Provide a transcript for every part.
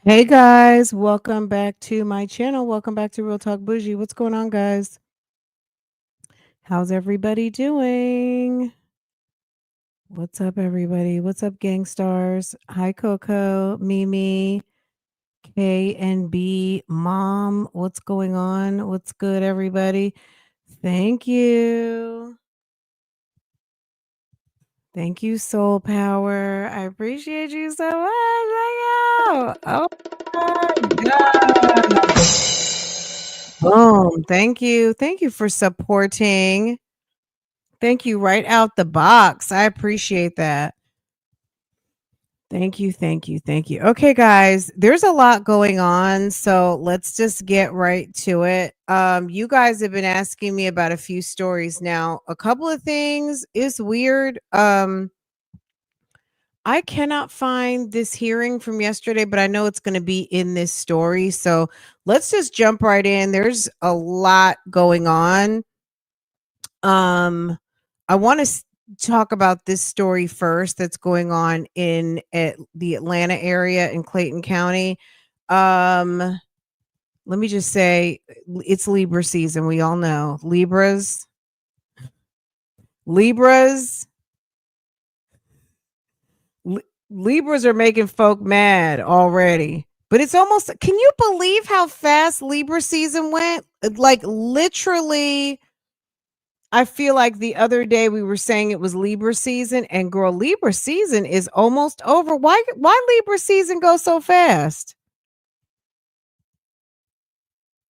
Hey guys, welcome back to my channel. Welcome back to Real Talk Bougie. What's going on, guys? How's everybody doing? What's up, everybody? What's up, gang stars? Hi, Coco, Mimi, K and B, Mom. What's going on? What's good, everybody? Thank you. Thank you, Soul Power. I appreciate you so much. Oh my God. Boom. Thank you. Thank you for supporting. Thank you right out the box. I appreciate that. Thank you. Thank you. Thank you. Okay, guys, there's a lot going on, so let's just get right to it. You guys have been asking me about a few stories now. A couple of things is weird. I cannot find this hearing from yesterday, but I know it's going to be in this story. So let's just jump right in. There's a lot going on. I want to talk about this story first that's going on in the Atlanta area in Clayton County. Let me just say it's Libra season. We all know Libras, Libras are making folk mad already. But it's almost, can you believe how fast Libra season went? Like literally, I feel like the other day we were saying it was Libra season, and girl, Libra season is almost over. Why Libra season go so fast?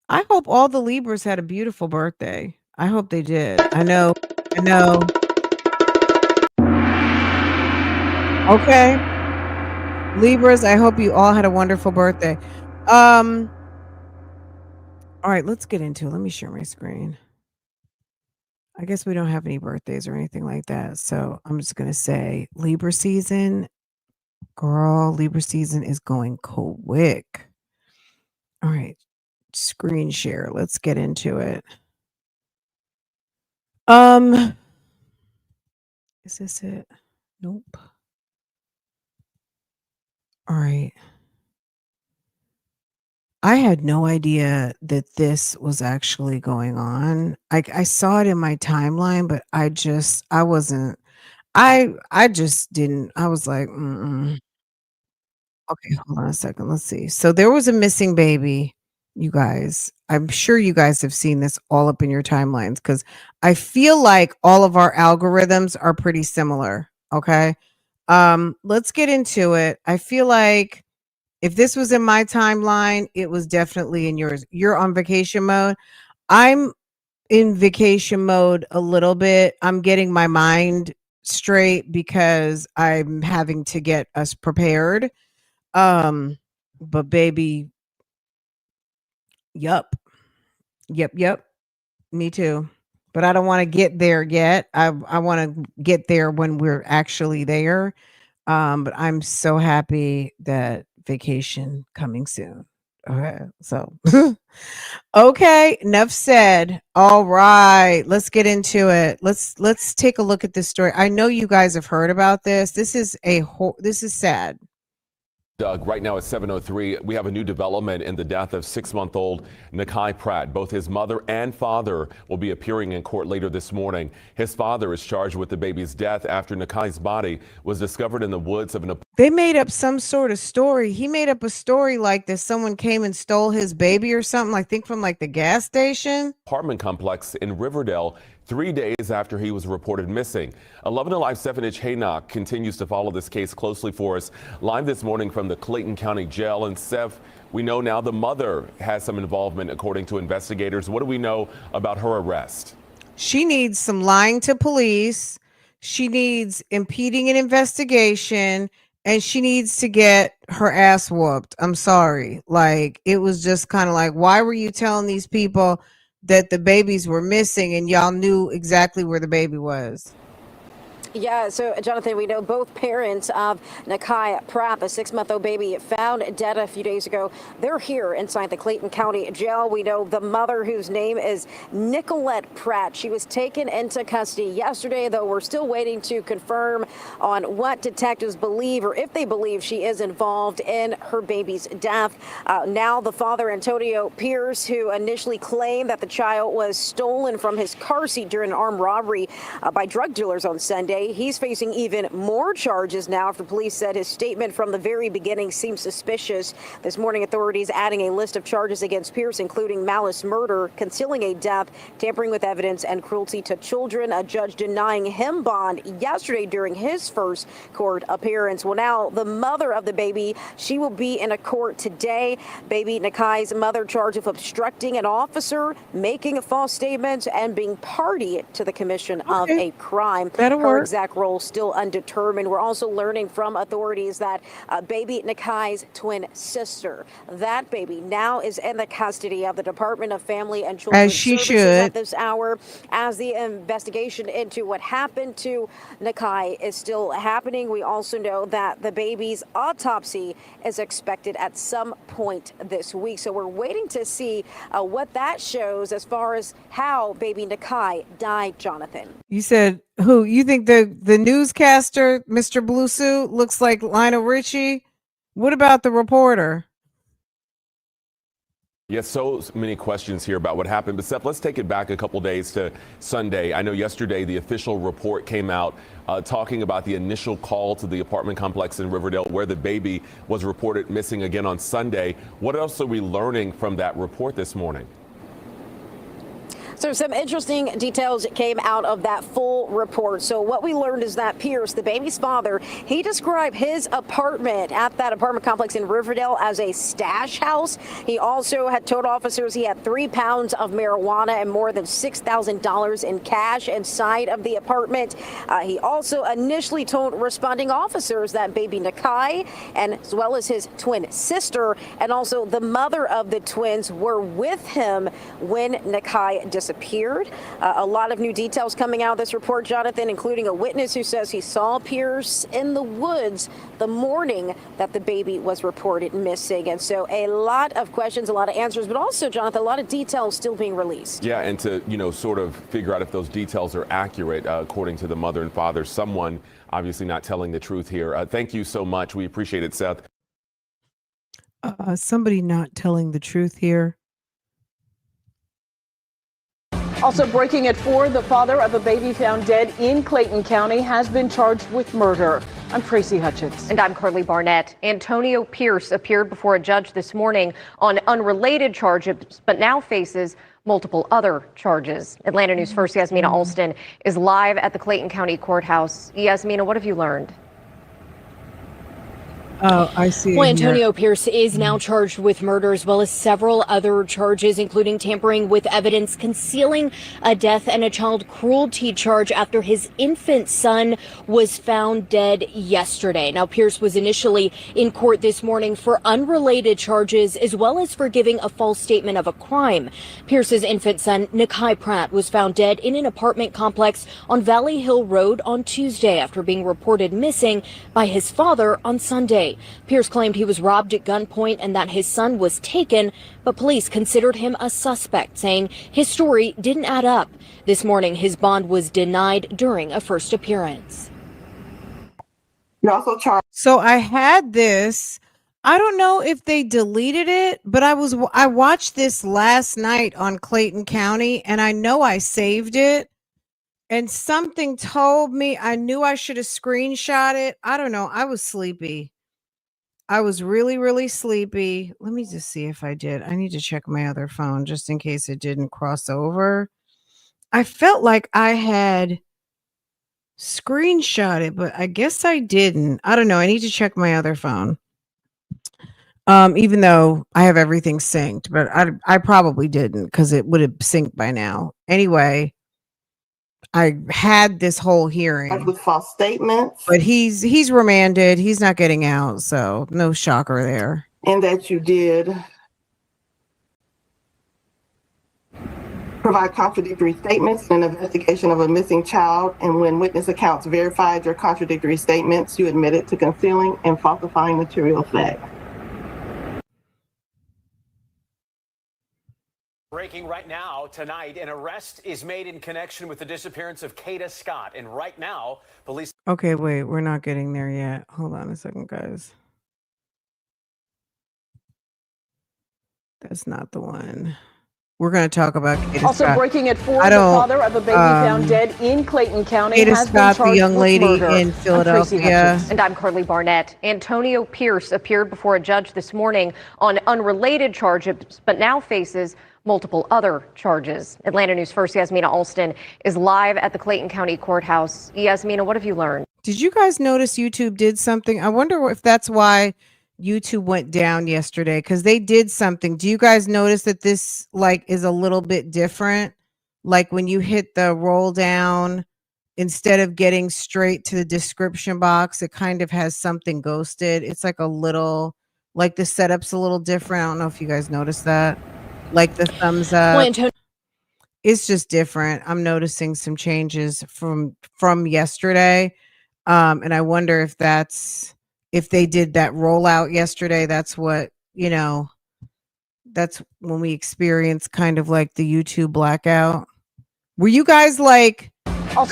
I hope all the Libras had a beautiful birthday. I hope they did. I know. Okay. Libras, I hope you all had a wonderful birthday. All right, let's get into it. Let me share my screen. I guess we don't have any birthdays or anything like that. So I'm just going to say Libra season. Girl, Libra season is going quick. All right, screen share. Let's get into it. Is this it? Nope. All right. I had no idea that this was actually going on. I saw it in my timeline, but I wasn't I just didn't. I was like, mm-mm. Okay, hold on a second. Let's see. So there was a missing baby, you guys. I'm sure you guys have seen this all up in your timelines because I feel like all of our algorithms are pretty similar. Okay. Let's get into it. I feel like if this was in my timeline, it was definitely in yours. You're on vacation mode. I'm in vacation mode a little bit. I'm getting my mind straight because I'm having to get us prepared. But baby, yup. Yep. Me too. But I don't want to get there yet. I want to get there when we're actually there. But I'm so happy that vacation coming soon. Okay. So okay, enough said. All right, let's get into it. Let's take a look at this story. I know you guys have heard about this. This is sad. Doug, right now at 7:03, we have a new development in the death of 6-month-old Nakai Pratt. Both his mother and father will be appearing in court later this morning. His father is charged with the baby's death after Nakai's body was discovered in the woods of an. They made up some sort of story. He made up a story like this. Someone came and stole his baby or something. I think from like the gas station. Apartment complex in Riverdale 3 days after he was reported missing. 11 Alive 7-inch Haynock continues to follow this case closely for us. Live this morning from the Clayton County Jail. And Seth, we know now the mother has some involvement according to investigators. What do we know about her arrest? She needs some lying to police. She needs impeding an investigation. And she needs to get her ass whooped. I'm sorry. Like, it was just kind of like, why were you telling these people that the babies were missing and y'all knew exactly where the baby was? Yeah, so Jonathan, we know both parents of NAKIA Pratt, the 6-month-old baby found dead a few days ago. They're here inside the Clayton County Jail. We know the mother, whose name is Nicolette Pratt. She was taken into custody yesterday, though we're still waiting to confirm on what detectives believe, or if they believe she is involved in her baby's death. Now the father, Antonio Pierce, who initially claimed that the child was stolen from his car seat during an armed robbery by drug dealers on Sunday, he's facing even more charges now after police said his statement from the very beginning seemed suspicious. This morning, authorities adding a list of charges against Pierce, including malice murder, concealing a death, tampering with evidence, and cruelty to children. A judge denying him bond yesterday during his first court appearance. Well, now the mother of the baby, she will be in a court today. Baby Nakai's mother charged with obstructing an officer, making a false statement, and being party to the commission of a crime. That'll Her work. exact role still undetermined. We're also learning from authorities that baby Nakai's twin sister, that baby now is in the custody of the Department of Family and Children's As she Services should. at this hour, as the investigation into what happened to Nakai is still happening. We also know that the baby's autopsy is expected at some point this week. So we're waiting to see what that shows as far as how baby Nakai died, Jonathan. You said who? You think the newscaster, Mr. Blue Suit, looks like Lionel Richie? What about the reporter? Yes, so many questions here about what happened. But Seth, let's take it back a couple days to Sunday. I know yesterday the official report came out talking about the initial call to the apartment complex in Riverdale where the baby was reported missing again on Sunday. What else are we learning from that report this morning? So some interesting details came out of that full report. So what we learned is that Pierce, the baby's father, he described his apartment at that apartment complex in Riverdale as a stash house. He also had told officers he had 3 pounds of marijuana and more than $6,000 in cash inside of the apartment. He also initially told responding officers that baby Nakai, and as well as his twin sister and also the mother of the twins, were with him when Nakai disappeared. A lot of new details coming out of this report, Jonathan, including a witness who says he saw Pierce in the woods the morning that the baby was reported missing. And so a lot of questions, a lot of answers, but also, Jonathan, a lot of details still being released. Yeah, and to, sort of figure out if those details are accurate, according to the mother and father, someone obviously not telling the truth here. Thank you so much. We appreciate it, Seth. Somebody not telling the truth here. Also breaking at 4, the father of a baby found dead in Clayton County has been charged with murder. I'm Tracy Hutchins. And I'm Carly Barnett. Antonio Pierce appeared before a judge this morning on unrelated charges, but now faces multiple other charges. Atlanta News First Yasmina Alston is live at the Clayton County Courthouse. Yasmina, what have you learned? Oh, I see. Well, Antonio Pierce is now charged with murder as well as several other charges, including tampering with evidence, concealing a death, and a child cruelty charge after his infant son was found dead yesterday. Now, Pierce was initially in court this morning for unrelated charges as well as for giving a false statement of a crime. Pierce's infant son, Nakai Pratt, was found dead in an apartment complex on Valley Hill Road on Tuesday after being reported missing by his father on Sunday. Pierce claimed he was robbed at gunpoint and that his son was taken, but police considered him a suspect, saying his story didn't add up. This morning, his bond was denied during a first appearance. So I had this. I don't know if they deleted it, but I watched this last night on Clayton County, and I know I saved it. And something told me I knew I should have screenshot it. I don't know. I was sleepy. I was really, really sleepy. Let me just see if I did. I need to check my other phone just in case it didn't cross over. I felt like I had screenshot it, but I guess I didn't. I don't know. I need to check my other phone. Even though I have everything synced, but I probably didn't because it would have synced by now. Anyway, I had this whole hearing with false statements, but he's remanded. He's not getting out, so no shocker there. and that you did provide contradictory statements in an investigation of a missing child, and when witness accounts verified your contradictory statements, you admitted to concealing and falsifying material facts. Breaking right now, tonight, an arrest is made in connection with the disappearance of Keda Scott. And right now, police... Okay, wait, we're not getting there yet. Hold on a second, guys. That's not the one. We're going to talk about Keda Also Scott. breaking at 4, the father of a baby found dead in Clayton County Keda has Scott, been charged the young with lady murder. in Philadelphia. And I'm Carly Barnett. Antonio Pierce appeared before a judge this morning on unrelated charges, but now faces multiple other charges. Atlanta News First Yasmina Alston is live at the Clayton County Courthouse. Yasmina, what have you learned? Did you guys notice YouTube did something? I wonder if that's why YouTube went down yesterday, because they did something. Do you guys notice that this is a little bit different? Like when you hit the roll down, instead of getting straight to the description box, it kind of has something ghosted. It's like a little, the setup's a little different. I don't know if you guys noticed that. Like the thumbs up. It's just different. I'm noticing some changes from yesterday. And I wonder if they did that rollout yesterday, that's what, that's when we experienced kind of like the YouTube blackout. Were you guys I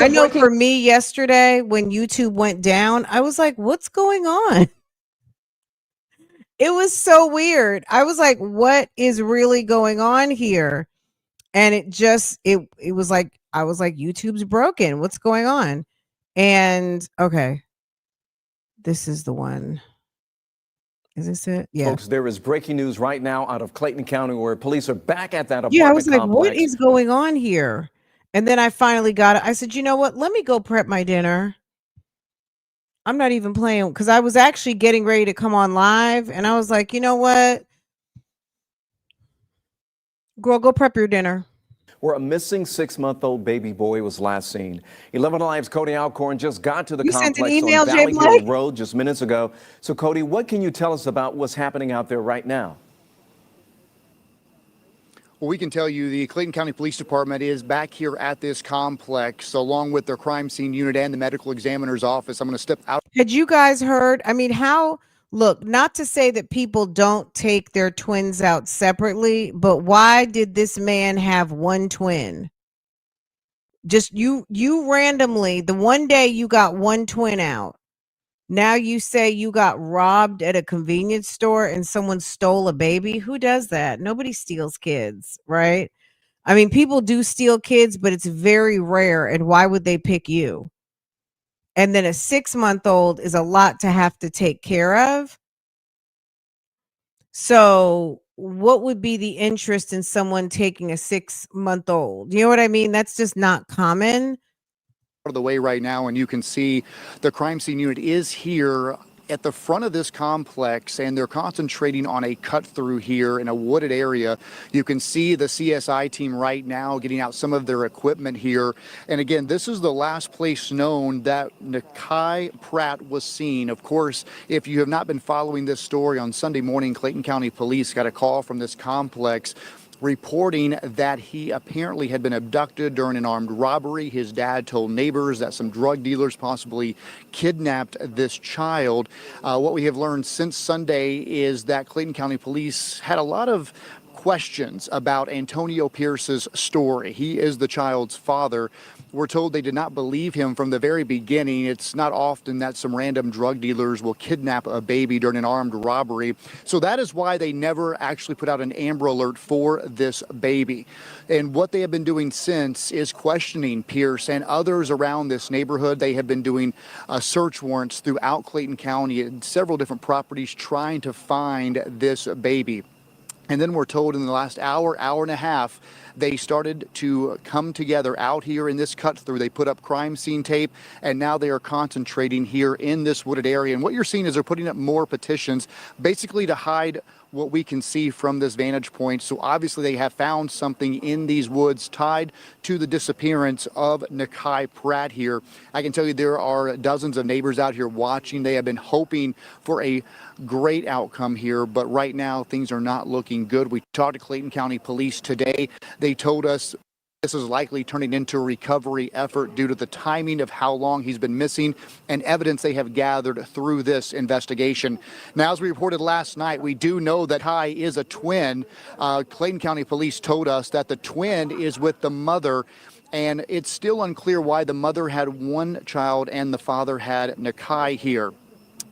know for me yesterday when YouTube went down, I was like, what's going on? It was so weird. I was like, what is really going on here? And it was like, I was like, YouTube's broken. What's going on? And okay, this is the one. Is this it? Yeah. Folks, there is breaking news right now out of Clayton County where police are back at that apartment Yeah, I was like, complex. what is going on here? And then I finally got it. I said, you know what? Let me go prep my dinner. I'm not even playing, because I was actually getting ready to come on live. And I was like, you know what? Girl, go prep your dinner. Where a missing 6-month-old baby boy was last seen. 11 Alive's Cody Alcorn just got to the complex on Valley Hill Road just minutes ago. So, Cody, what can you tell us about what's happening out there right now? Well, we can tell you the Clayton County Police Department is back here at this complex, along with their crime scene unit and the medical examiner's office. I'm going to step out. Had you guys heard? I mean, look, not to say that people don't take their twins out separately, but why did this man have one twin? Just you randomly, the one day you got one twin out. Now you say you got robbed at a convenience store and someone stole a baby. Who does that? Nobody steals kids, right? I mean, people do steal kids, but it's very rare. And why would they pick you? And then a 6-month-old is a lot to have to take care of. So what would be the interest in someone taking a 6-month-old? You know what I mean? That's just not common. Of the way right now, and you can see the crime scene unit is here at the front of this complex, and they're concentrating on a cut through here in a wooded area. You can see the CSI team right now getting out some of their equipment here. And again, this is the last place known that Nakai Pratt was seen. Of course, if you have not been following this story, on Sunday morning, Clayton County Police got a call from this complex reporting that he apparently had been abducted during an armed robbery. His dad told neighbors that some drug dealers possibly kidnapped this child. What we have learned since Sunday is that Clayton County Police had a lot of questions about Antonio Pierce's story. He is the child's father. We're told they did not believe him from the very beginning. It's not often that some random drug dealers will kidnap a baby during an armed robbery. So that is why they never actually put out an Amber Alert for this baby. And what they have been doing since is questioning Pierce and others around this neighborhood. They have been doing search warrants throughout Clayton County and several different properties trying to find this baby. And then we're told in the last hour and a half, they started to come together out here in this cut through. They put up crime scene tape, and now they are concentrating here in this wooded area. And what you're seeing is they're putting up more petitions, basically to hide what we can see from this vantage point. So obviously they have found something in these woods tied to the disappearance of Nakai Pratt here. I can tell you there are dozens of neighbors out here watching. They have been hoping for a great outcome here, but right now things are not looking good. We talked to Clayton County Police today. They told us This is likely turning into a recovery effort due to the timing of how long he's been missing and evidence they have gathered through this investigation. Now, as we reported last night, we do know that Kai is a twin. Clayton County Police told us that the twin is with the mother, and it's still unclear why the mother had one child and the father had NAKIA here.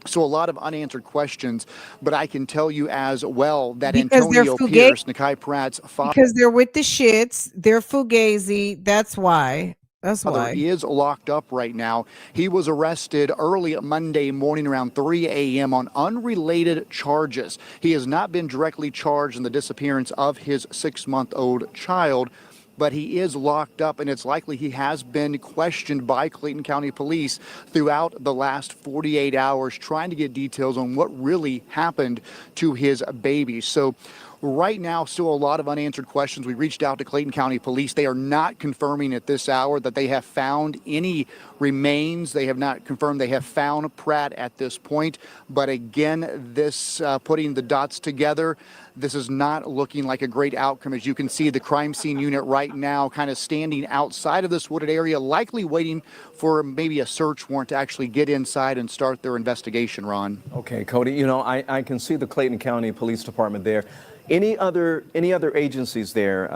So a lot of unanswered questions, but I can tell you as well that Because Antonio Pierce, NAKIA Pratt's father, because they're with the shits, they're fugazi. That's why. That's father why. is locked up right now. He was arrested early Monday morning around 3 a.m. on unrelated charges. He has not been directly charged in the disappearance of his 6-month-old child, but he is locked up, and it's likely he has been questioned by Clayton County Police throughout the last 48 hours, trying to get details on what really happened to his baby. So right now, still a lot of unanswered questions. We reached out to Clayton County Police. They are not confirming at this hour that they have found any remains. They have not confirmed they have found Pratt at this point. But again, this putting the dots together, this is not looking like a great outcome. As you can see, the crime scene unit right now kind of standing outside of this wooded area, likely waiting for maybe a search warrant to actually get inside and start their investigation, Ron. Okay, Cody, you know, I can see the Clayton County Police Department there. Any other agencies there,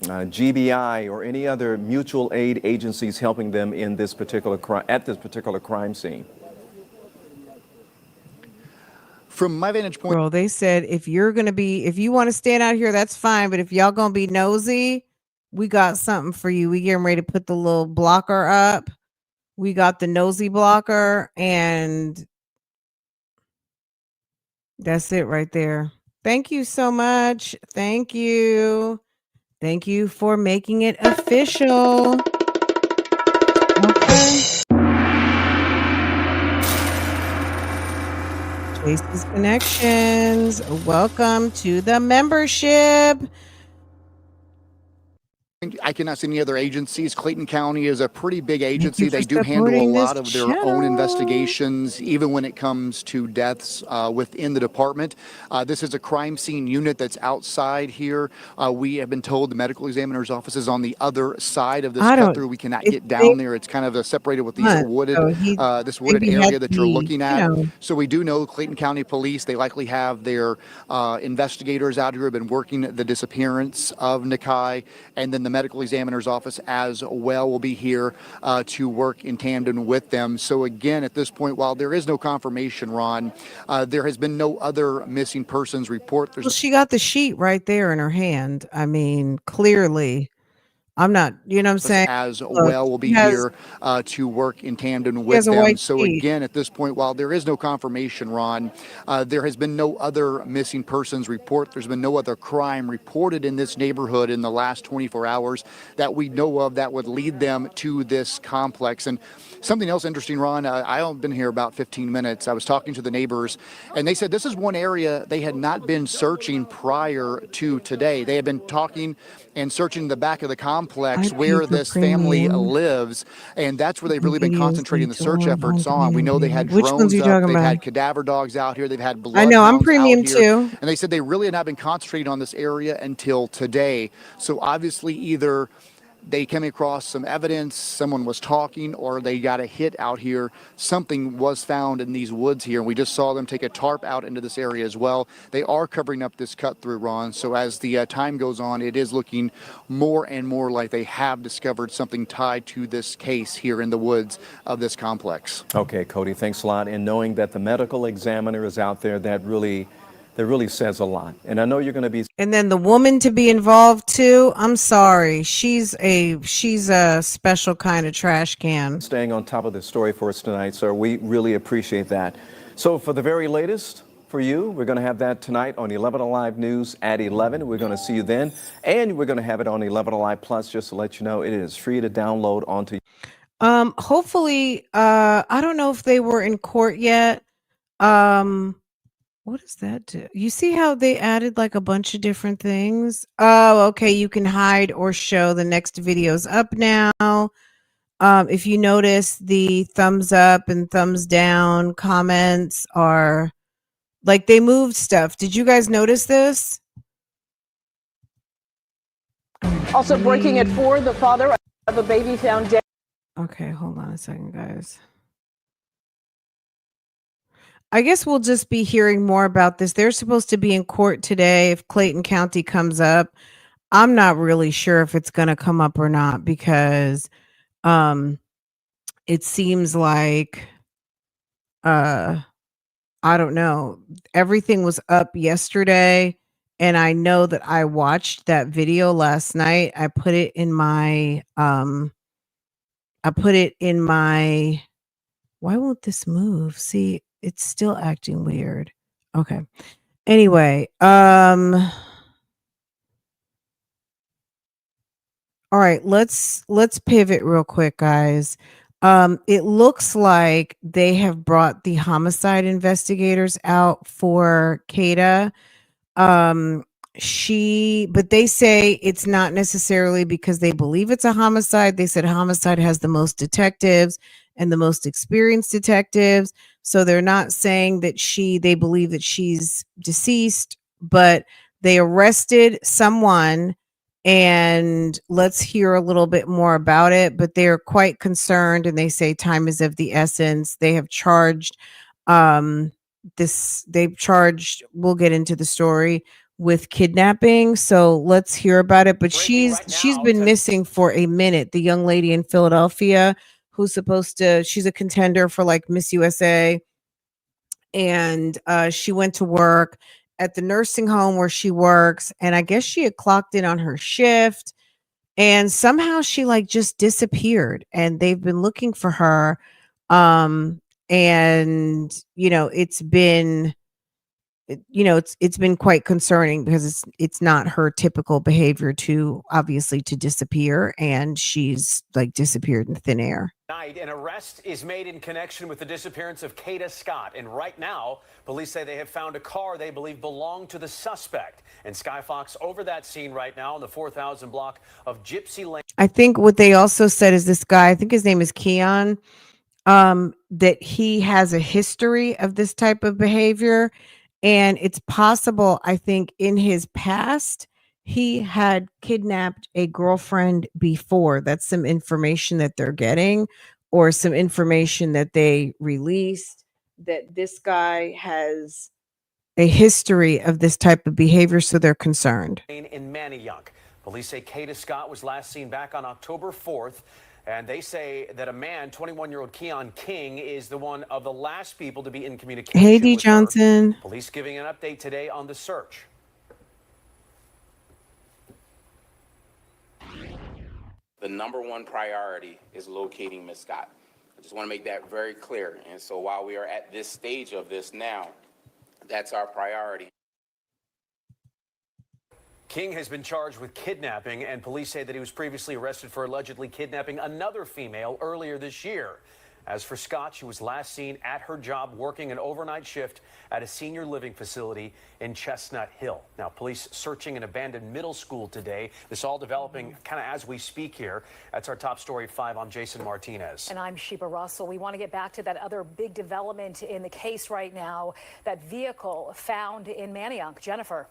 GBI or any other mutual aid agencies helping them in this particular crime scene? From my vantage point, Girl, they said if you want to stand out here, that's fine. But if y'all gonna be nosy, we got something for you. We getting ready to put the little blocker up. We got the nosy blocker, and that's it right there. Thank you so much. Thank you. Thank you for making it official. Okay. Chase's Connections. Welcome to the membership. I cannot see any other agencies. Clayton County is a pretty big Thank agency. you for They do handle a supporting lot this of their channel. own investigations, even when it comes to deaths within the department. This is a crime scene unit that's outside here. We have been told the medical examiner's office is on the other side of this cut through. We cannot get down there. It's kind of separated with these wooded, this wooded area that you're looking at. So we do know Clayton County Police, they likely have their investigators out here who have been working the disappearance of NAKIA, and then the medical examiner's office as well will be here to work in tandem with them. So again, at this point, while there is no confirmation, Ron, there has been no other missing persons report. Well, she got the sheet right there in her hand. I mean, clearly. I'm not, you know what I'm saying? As well will be here to work in tandem with them. So again, at this point, while there is no confirmation, Ron, there has been no other missing persons report. There's been no other crime reported in this neighborhood in the last 24 hours that we know of that would lead them to this complex. And something else interesting, Ron, I've been here about 15 minutes. I was talking to the neighbors, and they said this is one area they had not been searching prior to today. They had been talking and searching the back of the complex where this family lives, and that's where they've really been concentrating the search efforts on. We know they had drones up, they've had cadaver dogs out here, they've had bloodhounds. I know, I'm premium too. And they said they really had not been concentrating on this area until today. So obviously either they came across some evidence, someone was talking, or they got a hit out here. Something was found in these woods here, and we just saw them take a tarp out into this area as well. They are covering up this cut through, Ron, so as the time goes on, it is looking more and more like they have discovered something tied to this case here in the woods of this complex. Okay, Cody, thanks a lot. And knowing that the medical examiner is out there, that really says a lot. And I know you're going to be. And then the woman to be involved too. I'm sorry. She's a special kind of trash can. Staying on top of the story for us tonight, sir. We really appreciate that. So for the very latest for you, we're going to have that tonight on 11 Alive News at 11. We're going to see you then. And we're going to have it on 11 Alive Plus, just to let you know it is free to download onto. Hopefully, I don't know if they were in court yet. What does that do? You see how they added like a bunch of different things? Oh, okay. You can hide or show. The next video's up now. If you notice, the thumbs up and thumbs down comments are like they moved stuff. Did you guys notice this? Also breaking at 4, the father of a baby found dead. Okay, hold on a second, guys. I guess we'll just be hearing more about this. They're supposed to be in court today if Clayton County comes up. I'm not really sure if it's going to come up or not because it seems like I don't know. Everything was up yesterday and I know that I watched that video last night. I put it in my why won't this move? See, it's still acting weird. Okay. Anyway, all right, let's pivot real quick, guys. It looks like they have brought the homicide investigators out for Keda. But they say it's not necessarily because they believe it's a homicide. They said homicide has the most detectives and the most experienced detectives. So they're not saying that they believe that she's deceased, but they arrested someone and let's hear a little bit more about it. But they're quite concerned and they say time is of the essence. They have charged we'll get into the story with kidnapping, so let's hear about it. But she's been missing for a minute. The young lady in Philadelphia who's she's a contender for like Miss USA, and she went to work at the nursing home where she works, and I guess she had clocked in on her shift and somehow she like just disappeared and they've been looking for her. And it's been quite concerning because it's not her typical behavior to disappear, and she's like disappeared in thin air. Tonight, an arrest is made in connection with the disappearance of Keda Scott, and right now police say they have found a car they believe belonged to the suspect. And Sky Fox over that scene right now on the 4000 block of Gypsy Lane. I think what they also said is this guy, I think his name is KEON, that he has a history of this type of behavior. And it's possible, I think, in his past, he had kidnapped a girlfriend before. That's some information that they're getting, or some information that they released, that this guy has a history of this type of behavior, so they're concerned. In Manayunk, police say Keda Scott was last seen back on October 4th. And they say that a man, 21-year-old KEON King, is the one of the last people to be in communication. Hey, D. Johnson. Police giving an update today on the search. The number one priority is locating Miss Scott. I just want to make that very clear. And so while we are at this stage of this now, that's our priority. King has been charged with kidnapping, and police say that he was previously arrested for allegedly kidnapping another female earlier this year. As for Scott, she was last seen at her job working an overnight shift at a senior living facility in Chestnut Hill. Now, police searching an abandoned middle school today. This all developing kind of as we speak here. That's our top story at 5. I'm Jason Martinez. And I'm Sheba Russell. We want to get back to that other big development in the case right now, that vehicle found in Manayunk. Jennifer.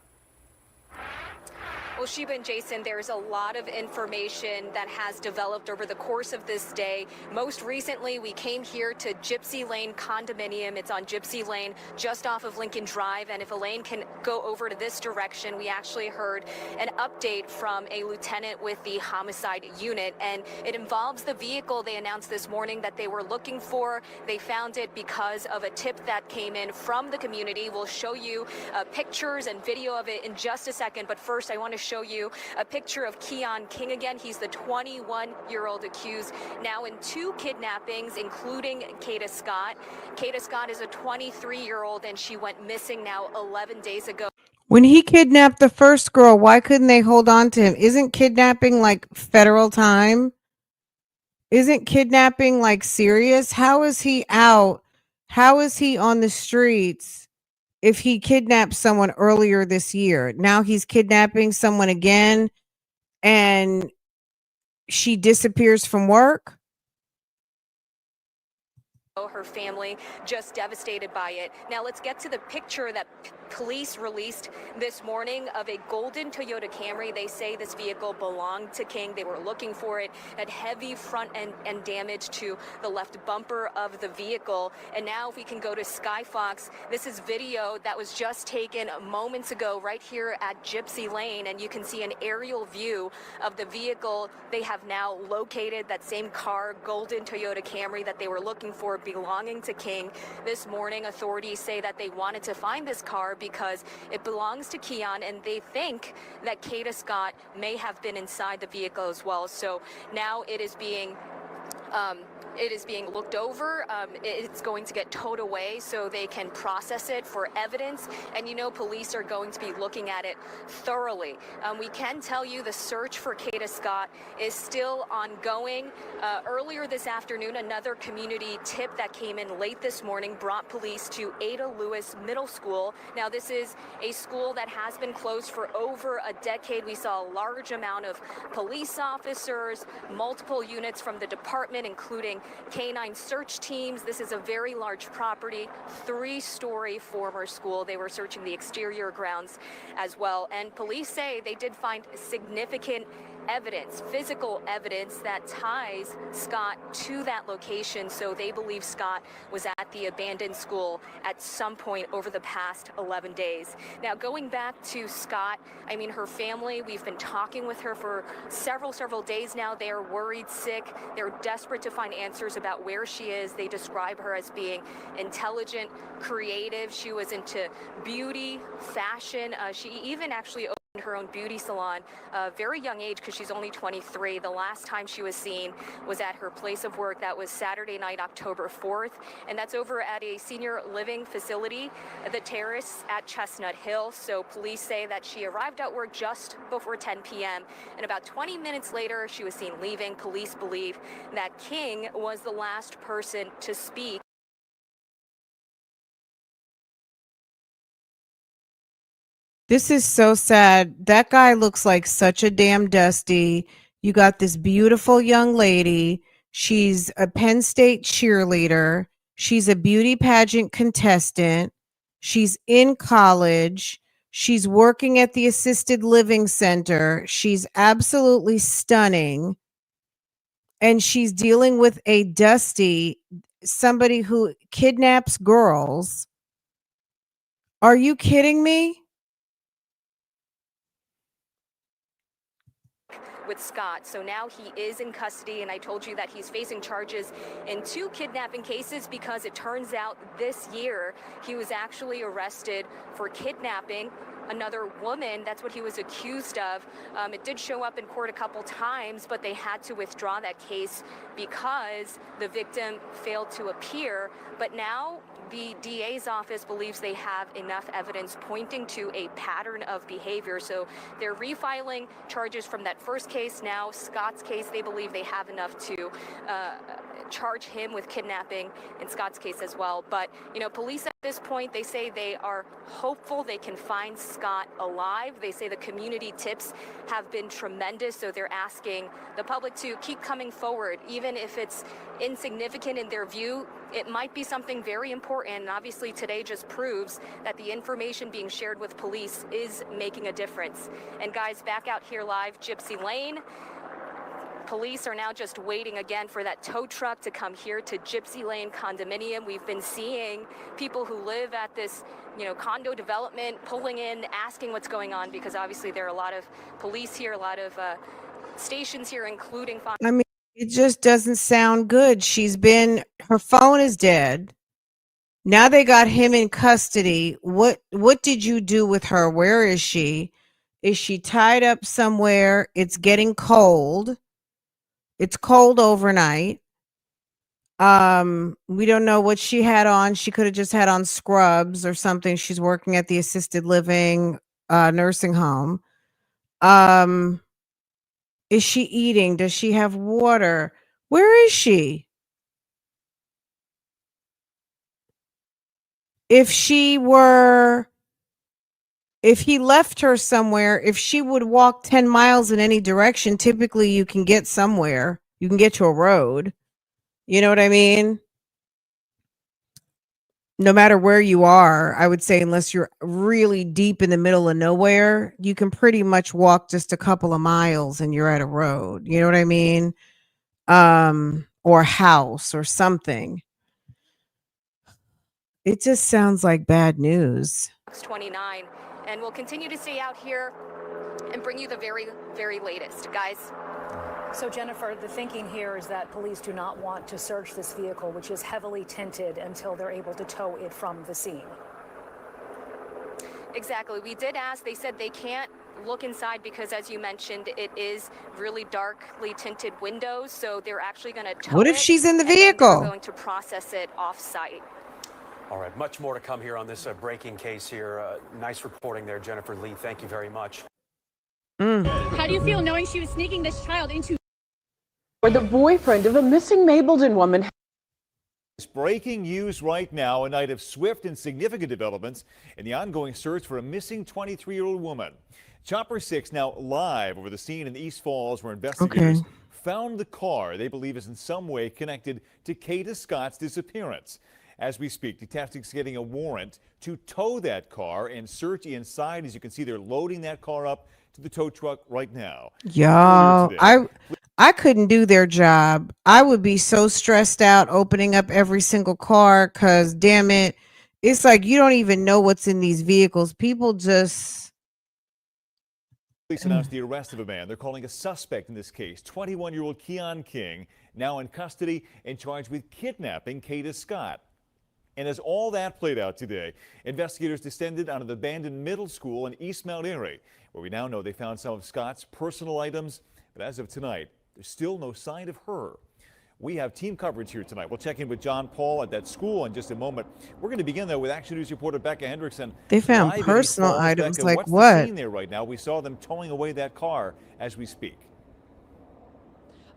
Well, Sheba and Jason, there's a lot of information that has developed over the course of this day. Most recently, we came here to Gypsy Lane condominium. It's on Gypsy Lane, just off of Lincoln Drive. And if Elaine can go over to this direction, we actually heard an update from a lieutenant with the homicide unit. And it involves the vehicle they announced this morning that they were looking for. They found it because of a tip that came in from the community. We'll show you pictures and video of it in just a second. But first, I want to show you a picture of KEON King again. He's the 21-year-old accused now in 2 kidnappings, including Keda Scott. Keda Scott is a 23-year-old, and she went missing now 11 days ago. When he kidnapped the first girl, why couldn't they hold on to him? Isn't kidnapping like federal time? Isn't kidnapping like serious? How is he out? How is he on the streets? If he kidnapped someone earlier this year, now he's kidnapping someone again and she disappears from work. Her family just devastated by it. Now let's get to the picture that police released this morning of a golden Toyota Camry. They say this vehicle belonged to King. They were looking for it. Had heavy front end damage to the left bumper of the vehicle. And now if we can go to Sky Fox, this is video that was just taken moments ago right here at Gypsy Lane, and you can see an aerial view of the vehicle. They have now located that same car, golden Toyota Camry, that they were looking for, belonging to King. This morning, authorities say that they wanted to find this car because it belongs to KEON, and they think that Keda Scott may have been inside the vehicle as well. So now it is being looked over. It's going to get towed away so they can process it for evidence. And you know, police are going to be looking at it thoroughly. We can tell you the search for Keda Scott is still ongoing. Earlier this afternoon, another community tip that came in late this morning brought police to Ada Lewis Middle School. Now, this is a school that has been closed for over a decade. We saw a large amount of police officers, multiple units from the department, including canine search teams. This is a very large property, 3-story former school. They were searching the exterior grounds as well. And police say they did find significant evidence, physical evidence that ties Scott to that location. So they believe Scott was at the abandoned school at some point over the past 11 days. Now, going back to Scott, I mean, her family, we've been talking with her for several days now. They are worried, sick. They're desperate to find answers about where she is. They describe her as being intelligent, creative. She was into beauty, fashion. She even actually opened her own beauty salon a very young age because she's only 23. The last time she was seen was at her place of work. That was Saturday night, October 4th, and that's over at a senior living facility, the Terrace at Chestnut Hill. So police say that she arrived at work just before 10 p.m. and about 20 minutes later she was seen leaving. Police believe that King was the last person to speak. This is so sad. That guy looks like such a damn dusty. You got this beautiful young lady. She's a Penn State cheerleader. She's a beauty pageant contestant. She's in college. She's working at the assisted living center. She's absolutely stunning. And she's dealing with a dusty, somebody who kidnaps girls. Are you kidding me? With Scott. So now he is in custody, and I told you that he's facing charges in 2 kidnapping cases because it turns out this year he was actually arrested for kidnapping another woman. That's what he was accused of. It did show up in court a couple times, but they had to withdraw that case because the victim failed to appear. But now the DA's office believes they have enough evidence pointing to a pattern of behavior. So they're refiling charges from that first case. Now, Scott's case, they believe they have enough to charge him with kidnapping in Scott's case as well. But, you know, police at this point, they say they are hopeful they can find Scott alive. They say the community tips have been tremendous. So they're asking the public to keep coming forward, even if it's insignificant in their view. It might be something very important, and obviously today just proves that the information being shared with police is making a difference. And guys, back out here live, Gypsy Lane, police are now just waiting again for that tow truck to come here to Gypsy Lane condominium. We've been seeing people who live at this, you know, condo development pulling in, asking what's going on, because obviously there are a lot of police here, a lot of stations here, including. I mean, it just doesn't sound good. Her phone is dead. Now they got him in custody. What did you do with her? Where is she? Is she tied up somewhere? It's getting cold. It's cold overnight. We don't know what she had on. She could have just had on scrubs or something. She's working at the assisted living nursing home. Is she eating? Does she have water? Where is she? If he left her somewhere, if she would walk 10 miles in any direction, typically you can get somewhere. You can get to a road. You know what I mean? No matter where you are, I would say, unless you're really deep in the middle of nowhere, you can pretty much walk just a couple of miles and you're at a road. You know what I mean? Or a house or something. It just sounds like bad news. 29, and we'll continue to stay out here and bring you the very, very latest, guys. So, Jennifer, the thinking here is that police do not want to search this vehicle, which is heavily tinted, until they're able to tow it from the scene. Exactly. We did ask. They said they can't look inside because, as you mentioned, it is really darkly tinted windows. So they're actually going to tow it. What if she's in the and then vehicle? they're going to process it off-site. All right, much more to come here on this breaking case here. Nice reporting there, Jennifer Lee. Thank you very much. How do you feel knowing she was sneaking this child into? Or the boyfriend of a missing Mableton woman. Breaking news right now, a night of swift and significant developments in the ongoing search for a missing 23-year-old woman. Chopper 6 now live over the scene in East Falls, where investigators found the car they believe is in some way connected to Kada Scott's disappearance. As we speak, detectives getting a warrant to tow that car and search inside. As you can see, they're loading that car up to the tow truck right now. Y'all, I couldn't do their job. I would be so stressed out opening up every single car because, damn it, it's like you don't even know what's in these vehicles. People just... Police announced the arrest of a man they're calling a suspect in this case. 21-year-old KEON King, now in custody and charged with kidnapping Kada Scott. And as all that played out today, investigators descended on an abandoned middle school in East Mount Airy, where we now know they found some of Scott's personal items. But as of tonight, there's still no sign of her. We have team coverage here tonight. We'll check in with John Paul at that school in just a moment. We're going to begin, though, with Action News reporter Becca Hendrickson. They found live personal in East Falls. items. Becca, like what's what? the scene there right now? We saw them towing away that car as we speak.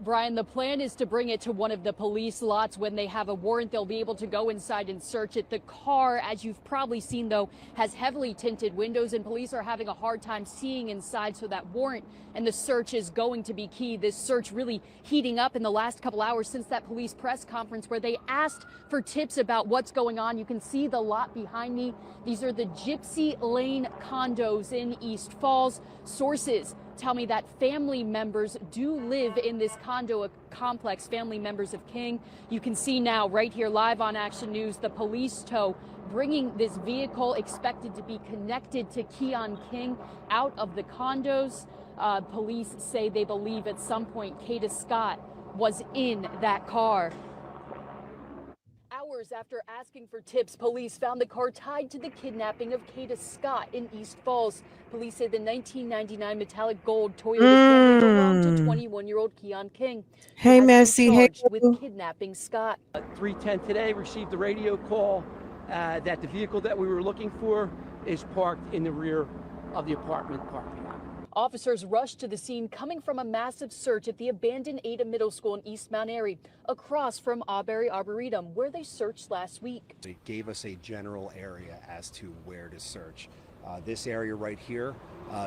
Brian, the plan is to bring it to one of the police lots. When they have a warrant, they'll be able to go inside and search it. The car, as you've probably seen, though, has heavily tinted windows, and police are having a hard time seeing inside, so that warrant and the search is going to be key. This search really heating up in the last couple hours since that police press conference where they asked for tips about what's going on. You can see the lot behind me. These are the Gypsy Lane condos in East Falls. Sources tell me that family members do live in this condo complex, family members of King. You can see now right here live on Action News, the police tow bringing this vehicle expected to be connected to KEON King out of the condos. Police say they believe at some point Kada Scott was in that car. Hours after asking for tips, police found the car tied to the kidnapping of Kada Scott in East Falls. Police say the 1999 metallic gold Toyota Camry belonged to 21-year-old KEON King. Hey, Messi. Hey, with kidnapping Scott. 3:10 today, received a radio call that the vehicle that we were looking for is parked in the rear of the apartment parking lot. Officers rushed to the scene coming from a massive search at the abandoned Ada Middle School in East Mount Airy, across from Auberry Arboretum, where they searched last week. They gave us a general area as to where to search. This area right here,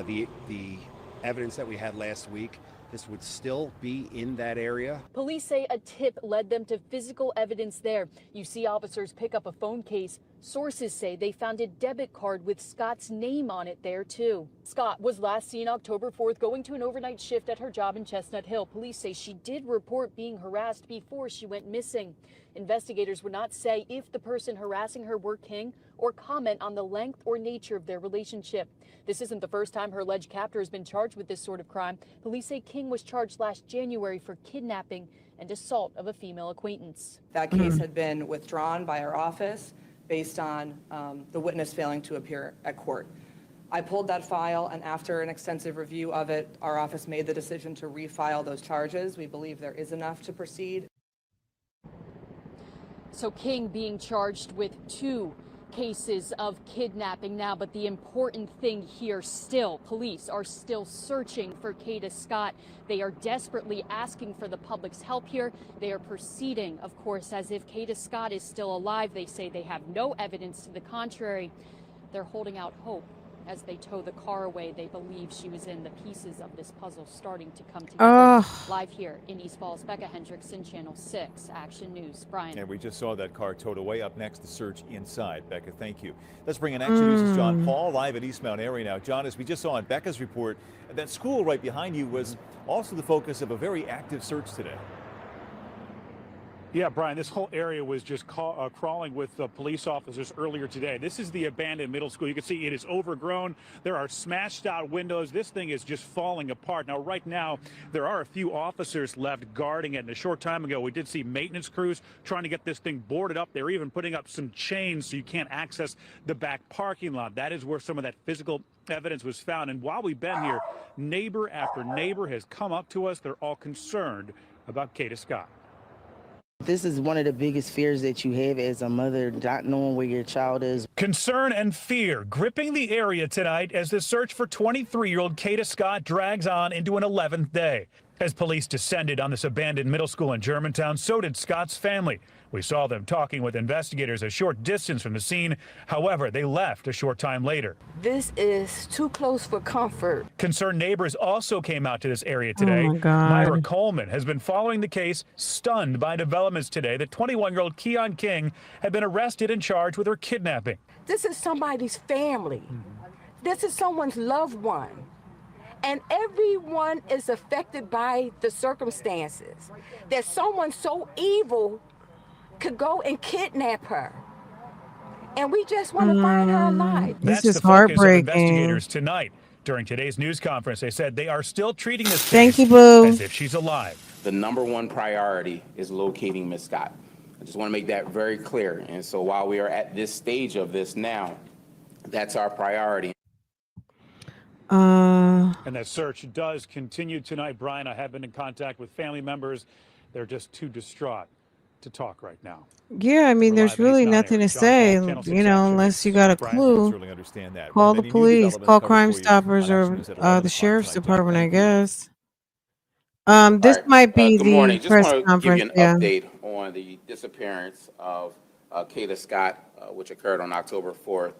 the evidence that we had last week, this would still be in that area. Police say a tip led them to physical evidence there. You see officers pick up a phone case. Sources say they found a debit card with Scott's name on it there, too. Scott was last seen October 4th going to an overnight shift at her job in Chestnut Hill. Police say she did report being harassed before she went missing. Investigators would not say if the person harassing her were King or comment on the length or nature of their relationship. This isn't the first time her alleged captor has been charged with this sort of crime. Police say King was charged last January for kidnapping and assault of a female acquaintance. That case had been withdrawn by our office based on the witness failing to appear at court. I pulled that file, and after an extensive review of it, our office made the decision to refile those charges. We believe there is enough to proceed. So King being charged with 2 cases of kidnapping now, but the important thing here still, police are still searching for Kada Scott. They are desperately asking for the public's help here. They are proceeding, of course, as if Kada Scott is still alive. They say they have no evidence to the contrary. They're holding out hope As they tow the car away, they believe she was in the pieces of this puzzle starting to come together. Oh. Live here in East Falls, Becca Hendrickson, Channel 6, Action News. Brian. And we just saw that car towed away. Up next, the search inside. Becca, thank you. Let's bring in Action News' John Paul live at East Mount Airy now. John, as we just saw in Becca's report, that school right behind you was also the focus of a very active search today. Yeah, Brian, this whole area was just crawling with police officers earlier today. This is the abandoned middle school. You can see it is overgrown. There are smashed out windows. This thing is just falling apart. Now, right now, there are a few officers left guarding it. And a short time ago, we did see maintenance crews trying to get this thing boarded up. They're even putting up some chains so you can't access the back parking lot. That is where some of that physical evidence was found. And while we've been here, neighbor after neighbor has come up to us. They're all concerned about Keda Scott. This is one of the biggest fears that you have as a mother, not knowing where your child is. Concern and fear gripping the area tonight as the search for 23-year-old Keda Scott drags on into an 11th day. As police descended on this abandoned middle school in Germantown, so did Scott's family. We saw them talking with investigators a short distance from the scene. However, they left a short time later. This is too close for comfort. Concerned neighbors also came out to this area today. Oh my God. Myra Coleman has been following the case, stunned by developments today that 21-year-old KEON King had been arrested and charged with her kidnapping. This is somebody's family. This is someone's loved one. And everyone is affected by the circumstances. That someone so evil could go and kidnap her. And we just want to find her alive. This That's is the focus of heartbreaking. investigators tonight. During today's news conference, they said they are still treating this Thank case you, Boo. as if she's alive. The #1 priority is locating Miss Scott. I just want to make that very clear. And so while we are at this stage of this now, that's our priority. And that search does continue tonight. Brian, I have been in contact with family members. They're just too distraught to talk right now. Yeah, I mean, there's really nothing to say, you know, unless you got a clue. Certainly understand that. Call the Many new police, developments call covered Crime for you Stoppers on or Action News at 11 the o'clock sheriff's tonight. department, I Thank you. guess. This All right. might be Good morning. the Just press want to give conference. you an Yeah. update on the disappearance of Keda Scott, which occurred on October 4th,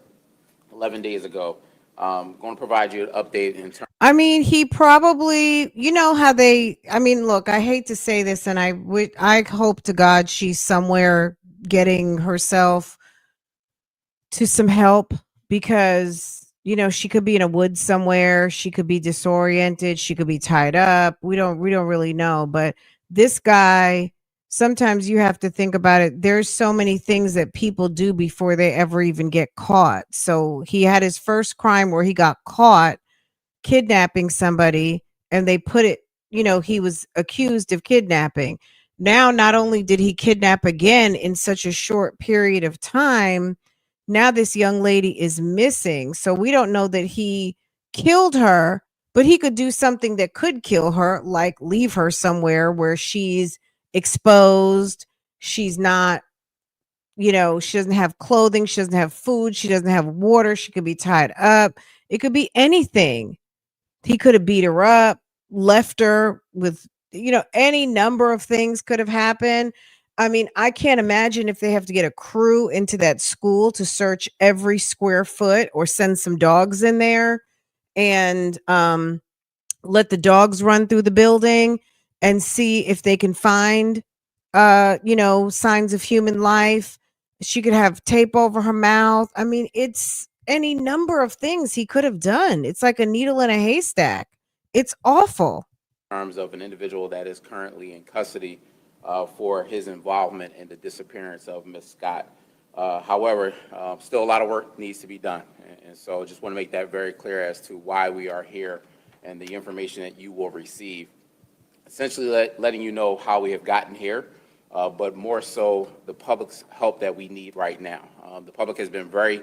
11 days ago. Going to provide you an update in terms. I mean, he probably, you know how I mean, look, I hate to say this, and I hope to God she's somewhere getting herself to some help, because, you know, she could be in a woods somewhere. She could be disoriented. She could be tied up. We don't really know. But this guy, sometimes you have to think about it. There's so many things that people do before they ever even get caught. So he had his first crime where he got caught kidnapping somebody, and they put it, you know, he was accused of kidnapping. Now, not only did he kidnap again in such a short period of time, now this young lady is missing. So we don't know that he killed her, but he could do something that could kill her, like leave her somewhere where she's exposed. She's not, you know, she doesn't have clothing. She doesn't have food. She doesn't have water. She could be tied up. It could be anything. He could have beat her up, left her with, you know, any number of things could have happened. I mean, I can't imagine if they have to get a crew into that school to search every square foot, or send some dogs in there and let the dogs run through the building and see if they can find, you know, signs of human life. She could have tape over her mouth. I mean, it's any number of things he could have done. It's like a needle in a haystack. It's awful. In terms of an individual that is currently in custody for his involvement in the disappearance of Miss Scott. However, still a lot of work needs to be done. And so I just want to make that very clear as to why we are here and the information that you will receive. Essentially letting you know how we have gotten here, but more so the public's help that we need right now. The public has been very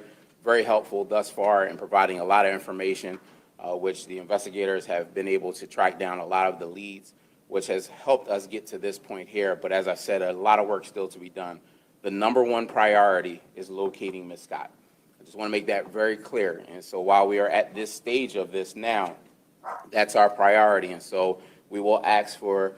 helpful thus far in providing a lot of information, which the investigators have been able to track down a lot of the leads, which has helped us get to this point here. But as I said, a lot of work still to be done. The #1 priority is locating Miss Scott. I just want to make that very clear. And so while we are at this stage of this now, that's our priority. And so we will ask for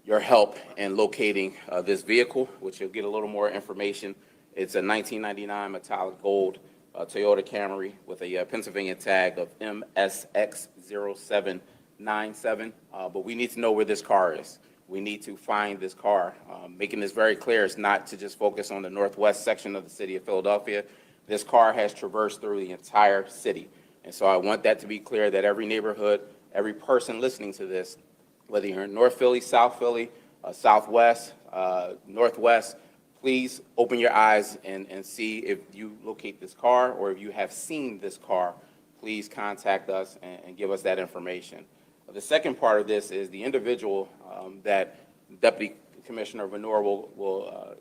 your help in locating this vehicle, which you'll get a little more information. It's a 1999 metallic gold Toyota Camry with a Pennsylvania tag of MSX0797. But we need to know where this car is. We need to find this car. Making this very clear is not to just focus on the northwest section of the city of Philadelphia. This car has traversed through the entire city. And so I want that to be clear, that every neighborhood, every person listening to this, whether you're in North Philly, South Philly, Southwest, Northwest, please open your eyes and see if you locate this car, or if you have seen this car, please contact us and give us that information. The second part of this is the individual that Deputy Commissioner Venor will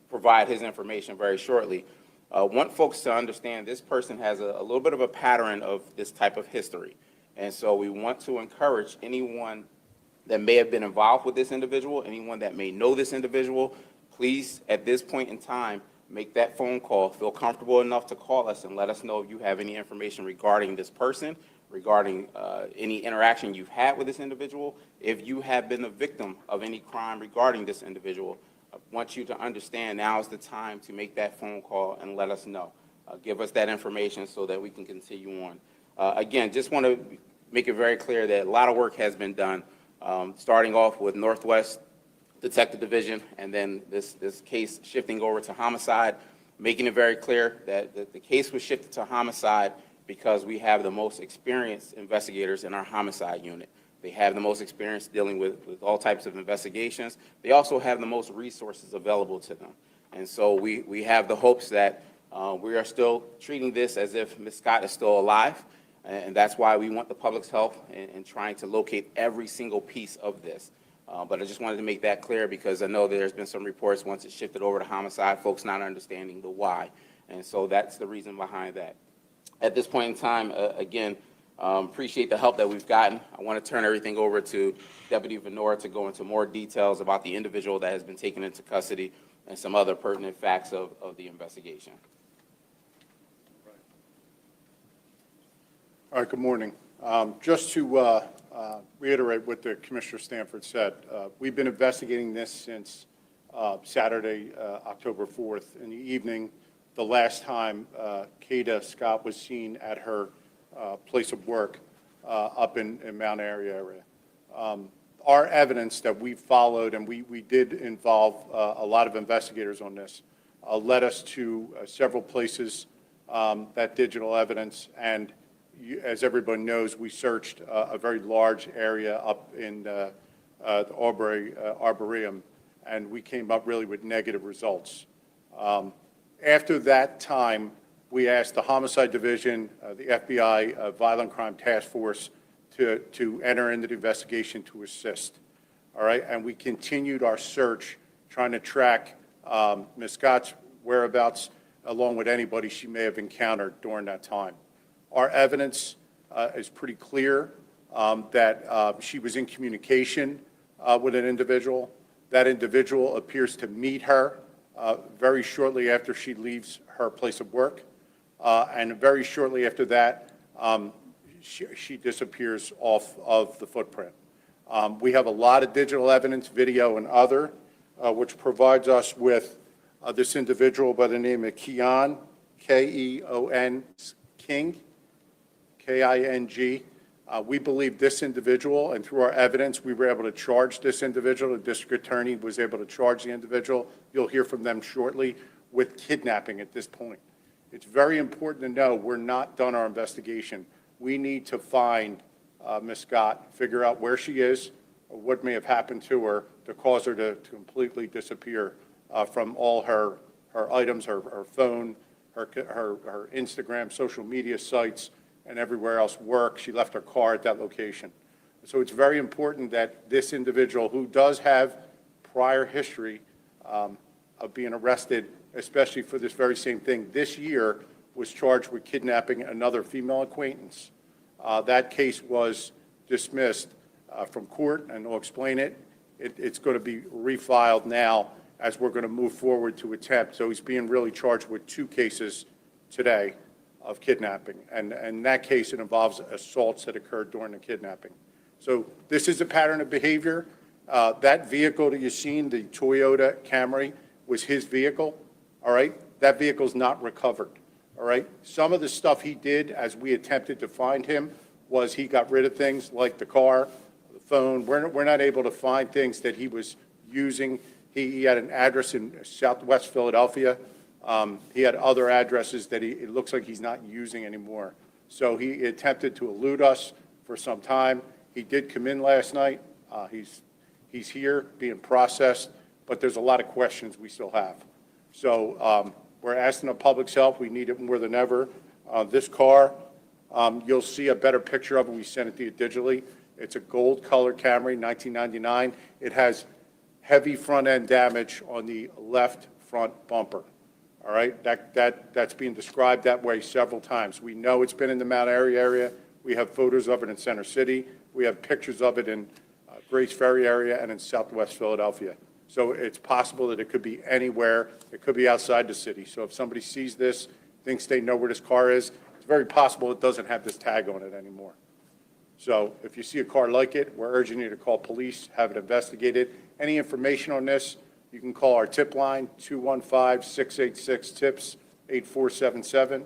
provide his information very shortly. Want folks to understand this person has a little bit of a pattern of this type of history. And so we want to encourage anyone that may have been involved with this individual, anyone that may know this individual, please, at this point in time, make that phone call. Feel comfortable enough to call us and let us know if you have any information regarding this person, regarding any interaction you've had with this individual. If you have been a victim of any crime regarding this individual, I want you to understand now is the time to make that phone call and let us know. Give us that information so that we can continue on. Again, just want to make it very clear that a lot of work has been done, starting off with Northwest Detective Division, and then this case shifting over to homicide, making it very clear that the case was shifted to homicide because we have the most experienced investigators in our homicide unit. They have the most experience dealing with all types of investigations. They also have the most resources available to them. And so we have the hopes that we are still treating this as if Ms. Scott is still alive. And that's why we want the public's help in trying to locate every single piece of this. But I just wanted to make that clear because I know there's been some reports once it shifted over to homicide, folks not understanding the why. And so that's the reason behind that. At this point in time, again, appreciate the help that we've gotten. I want to turn everything over to Deputy Venor to go into more details about the individual that has been taken into custody and some other pertinent facts of the investigation. All right, good morning. Just to reiterate what the Commissioner Stanford said, we've been investigating this since Saturday, October 4th in the evening, the last time Keda Scott was seen at her place of work up in Mount Airy area. Our evidence that we followed, and we did involve a lot of investigators on this, led us to several places, that digital evidence, and as everybody knows, we searched a very large area up in the Aubrey Arboretum, and we came up really with negative results. After that time, we asked the Homicide Division, the FBI Violent Crime Task Force to enter into the investigation to assist. All right, and we continued our search trying to track Ms. Scott's whereabouts along with anybody she may have encountered during that time. Our evidence is pretty clear that she was in communication with an individual. That individual appears to meet her very shortly after she leaves her place of work. And very shortly after that, she disappears off of the footprint. We have a lot of digital evidence, video and other, which provides us with this individual by the name of KEON, K-E-O-N, King, K-I-N-G. We believe this individual, and through our evidence, we were able to charge this individual. The district attorney was able to charge the individual. You'll hear from them shortly with kidnapping at this point. It's very important to know we're not done our investigation. We need to find Ms. Scott, figure out where she is, or what may have happened to her to cause her to completely disappear from all her items, her phone, her Instagram, social media sites, and everywhere else, work. She left her car at that location. So it's very important that this individual, who does have prior history of being arrested, especially for this very same thing, this year was charged with kidnapping another female acquaintance. That case was dismissed from court, and I'll explain it. It's going to be refiled now as we're going to move forward to attempt. So he's being really charged with 2 cases today of kidnapping. And in that case, it involves assaults that occurred during the kidnapping. So this is a pattern of behavior. That vehicle that you've seen, the Toyota Camry, was his vehicle. All right? That vehicle's not recovered. all right? Some of the stuff he did as we attempted to find him was he got rid of things like the car, the phone. We're not able to find things that he was using. He had an address in Southwest Philadelphia. He had other addresses that it looks like he's not using anymore. So he attempted to elude us for some time. He did come in last night. He's here being processed, but there's a lot of questions we still have. So we're asking the public's help. We need it more than ever. This car, you'll see a better picture of it. We sent it to you digitally. It's a gold color Camry, 1999. It has heavy front end damage on the left front bumper. All right, that's being described that way several times. We know it's been in the Mount Airy area. We have photos of it in Center City. We have pictures of it in Grace Ferry area and in Southwest Philadelphia. So it's possible that it could be anywhere. It could be outside the city. So if somebody sees this, thinks they know where this car is, it's very possible it doesn't have this tag on it anymore. So if you see a car like it, we're urging you to call police, have it investigated. Any information on this, you can call our tip line, 215-686-TIPS, 8477,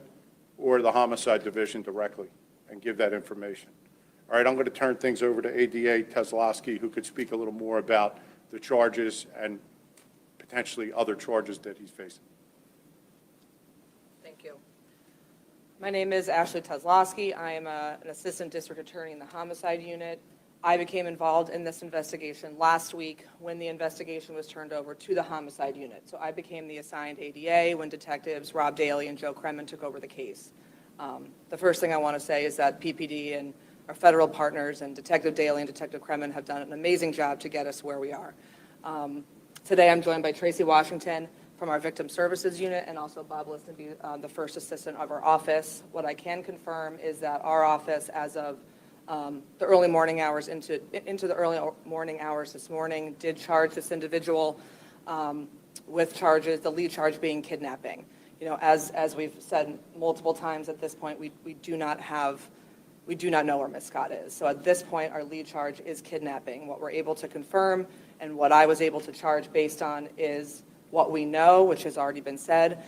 or the Homicide Division directly and give that information. All right, I'm going to turn things over to ADA Teslowski, who could speak a little more about the charges and potentially other charges that he's facing. Thank you. My name is Ashley Teslowski. I am an assistant district attorney in the homicide unit. I became involved in this investigation last week when the investigation was turned over to the homicide unit. So I became the assigned ADA when detectives Rob Daly and Joe Kremen took over the case. The first thing I want to say is that PPD and our federal partners and Detective Daly and Detective Kremen have done an amazing job to get us where we are. Today I'm joined by Tracy Washington from our Victim Services Unit and also Bob Listenby, the first assistant of our office. What I can confirm is that our office, as of the early morning hours into the early morning hours this morning, did charge this individual with charges, the lead charge being kidnapping. You know, as we've said multiple times at this point, we do not know where Ms. Scott is. So at this point, our lead charge is kidnapping. What we're able to confirm and what I was able to charge based on is what we know, which has already been said,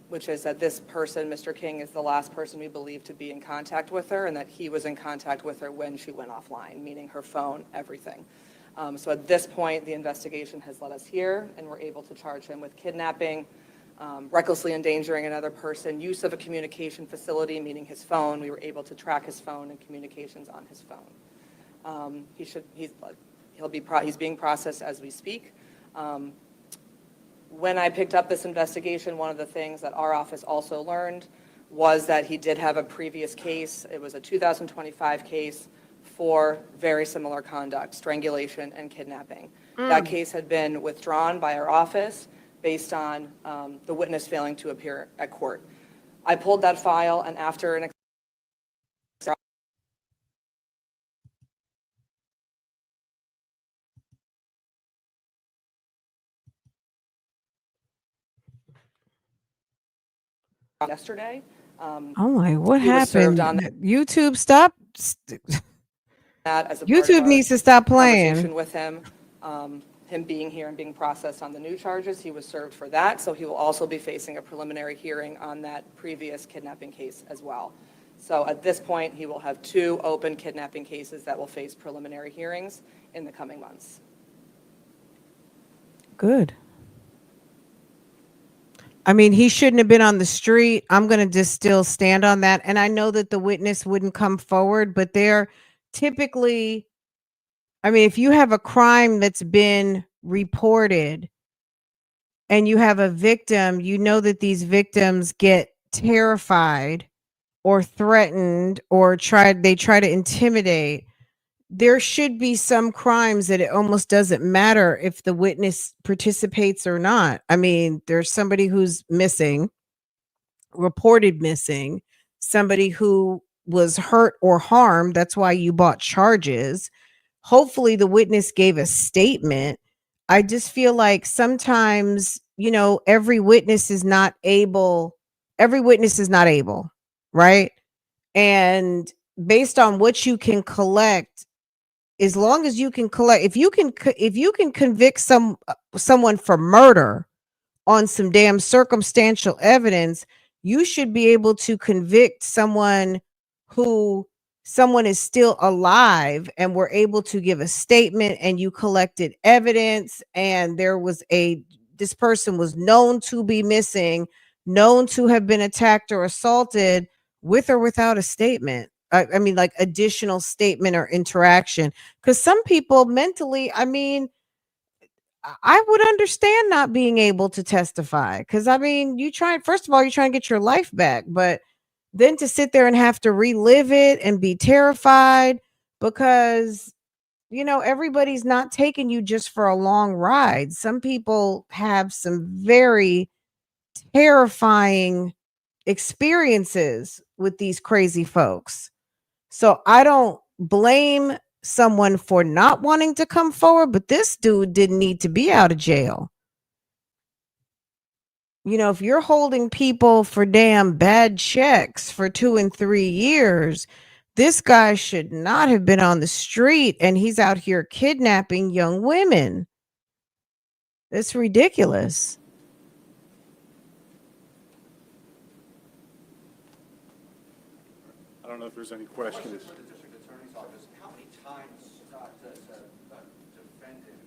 which is that this person, Mr. King, is the last person we believe to be in contact with her and that he was in contact with her when she went offline, meaning her phone, everything. So at this point, the investigation has led us here and we're able to charge him with kidnapping, recklessly endangering another person, use of a communication facility, meaning his phone. We were able to track his phone and communications on his phone. He's being processed as we speak. When I picked up this investigation, one of the things that our office also learned was that he did have a previous case. It was a 2025 case for very similar conduct, strangulation and kidnapping. That case had been withdrawn by our office based on the witness failing to appear at court. I pulled that file, and after an yesterday. Oh my, what he was served happened? on YouTube, stop. that as a part of YouTube our needs to stop conversation playing. with him. Him being here and being processed on the new charges, he was served for that, so he will also be facing a preliminary hearing on that previous kidnapping case as well. So at this point, he will have 2 open kidnapping cases that will face preliminary hearings in the coming months. Good. I mean, he shouldn't have been on the street. I'm going to just still stand on that. And I know that the witness wouldn't come forward, but they're typically, I mean, if you have a crime that's been reported and you have a victim, you know that these victims get terrified or threatened or try to intimidate. There should be some crimes that it almost doesn't matter if the witness participates or not. I mean, there's somebody who's missing, reported missing, somebody who was hurt or harmed. That's why you bought charges. Hopefully the witness gave a statement. I just feel like sometimes, you know, every witness is not able, right? And based on what you can collect, as long as you can collect, if you can convict someone for murder on some damn circumstantial evidence, You should be able to convict someone who someone is still alive and were able to give a statement and you collected evidence and this person was known to be missing, known to have been attacked or assaulted with or without a statement. I mean, like additional statement or interaction. Because some people mentally, I mean, I would understand not being able to testify. Because I mean, first of all, you're trying to get your life back, but then to sit there and have to relive it and be terrified because everybody's not taking you just for a long ride. Some people have some very terrifying experiences with these crazy folks. So I don't blame someone for not wanting to come forward, but this dude didn't need to be out of jail. If you're holding people for damn bad checks for 2 and 3 years, this guy should not have been on the street, and he's out here kidnapping young women. It's ridiculous. I don't know if there's any questions. How many times does a defendant,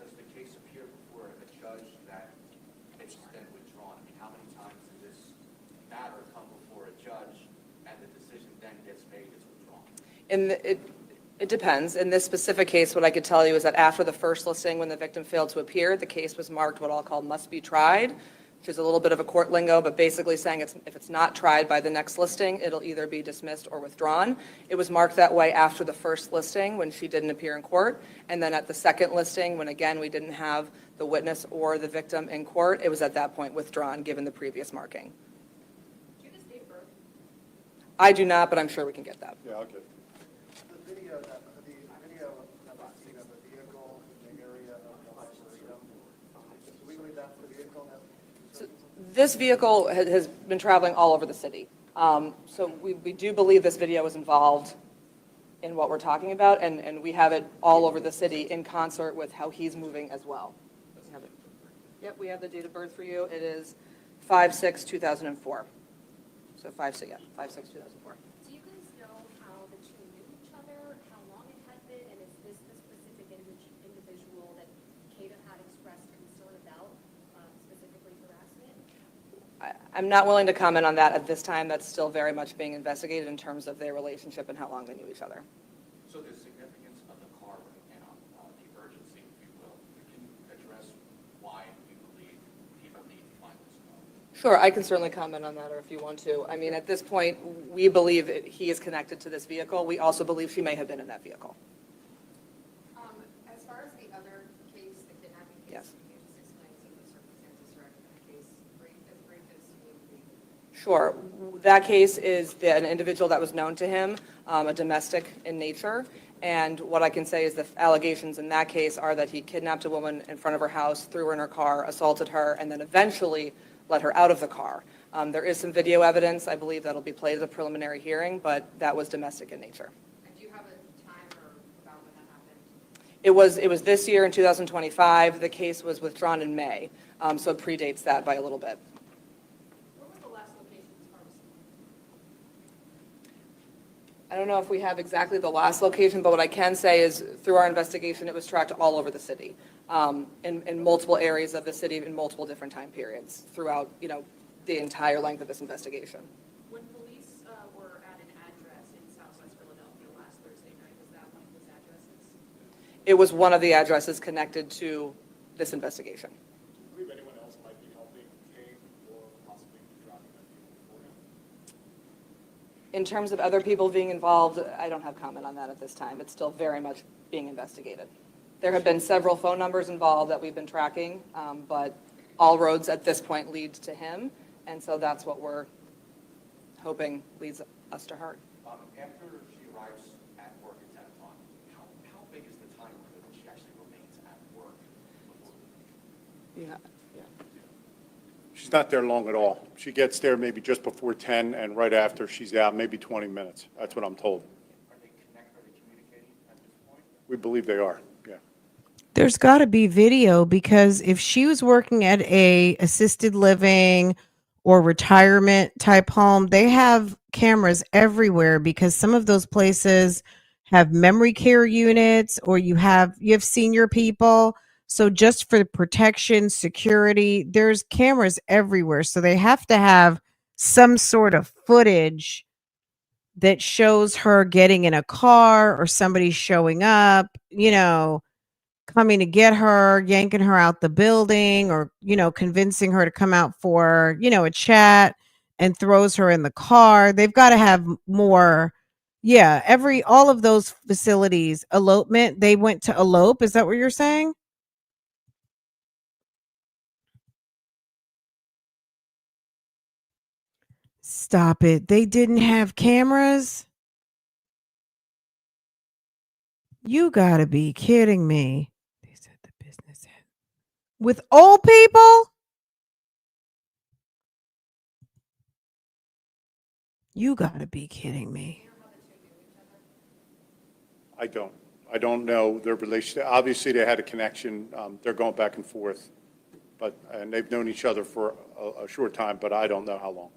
does the case appear before a judge that it's then withdrawn? I mean, how many times does this matter come before a judge and the decision then gets made, it's withdrawn? It depends. In this specific case, what I could tell you is that after the first listing, when the victim failed to appear, the case was marked what I'll call must be tried, which is a little bit of a court lingo, but basically saying if it's not tried by the next listing, it'll either be dismissed or withdrawn. It was marked that way after the first listing when she didn't appear in court. And then at the second listing, when again, we didn't have the witness or the victim in court, it was at that point withdrawn, given the previous marking. Do you have his date of birth? I do not, but I'm sure we can get that. Yeah, okay. The video that I've seen of the vehicle in the area of the freedom, so we believe that's the vehicle that. This vehicle has been traveling all over the city. So we do believe this video was involved in what we're talking about, and we have it all over the city in concert with how he's moving as well. Yep, we have the date of birth for you. It is 5/6/2004. So 5/6/2004. Do you guys know how the two knew each other, how long it had been, and is this the specific individual that Keda had expressed concern about, specifically harassment? I'm not willing to comment on that at this time. That's still very much being investigated in terms of their relationship and how long they knew each other. So the significance of the car right now, the urgency, if you will, can you address why you believe people need to find this car? Sure, I can certainly comment on that, or if you want to. I mean, at this point, we believe he is connected to this vehicle. We also believe she may have been in that vehicle. As far as the other case, the kidnapping case, Yes. can you just explain some of the circumstances surrounding that case, as brief as you would be? Sure. That case is an individual that was known to him, a domestic in nature. And what I can say is the allegations in that case are that he kidnapped a woman in front of her house, threw her in her car, assaulted her, and then eventually let her out of the car. There is some video evidence, I believe, that'll be played at the preliminary hearing, but that was domestic in nature. And do you have a time or about when that happened? It was this year in 2025. The case was withdrawn in May, so it predates that by a little bit. What was the last location as far as? I don't know if we have exactly the last location, but what I can say is through our investigation, it was tracked all over the city, in multiple areas of the city in multiple different time periods throughout, the entire length of this investigation. When police were at an address in Southwest Philadelphia last Thursday night, was that one of those addresses? It was one of the addresses connected to this investigation. Do you believe anyone else might be helping Kane or possibly driving that vehicle for him? In terms of other people being involved, I don't have comment on that at this time. It's still very much being investigated. There have been several phone numbers involved that we've been tracking, but all roads at this point lead to him, and so that's what we're hoping leads us to HART. After she arrives at work at 10 o'clock, how big is the time window that she actually remains at work? Yeah. She's not there long at all. She gets there maybe just before 10, and right after, she's out maybe 20 minutes. That's what I'm told. Are they communicating at this point? We believe they are, yeah. There's got to be video, because if she was working at a assisted living or retirement type home, they have cameras everywhere because some of those places have memory care units, or you have senior people. So just for protection, security, there's cameras everywhere. So they have to have some sort of footage that shows her getting in a car or somebody showing up, coming to get her, yanking her out the building, or, convincing her to come out for, a chat, and throws her in the car. They've got to have more. Yeah, all of those facilities, elopement, they went to elope. Is that what you're saying? Stop it. They didn't have cameras? You gotta be kidding me. They said the business had. With old people? You gotta be kidding me. I don't know their relationship. Obviously, they had a connection. They're going back and forth, and they've known each other for a short time, but I don't know how long.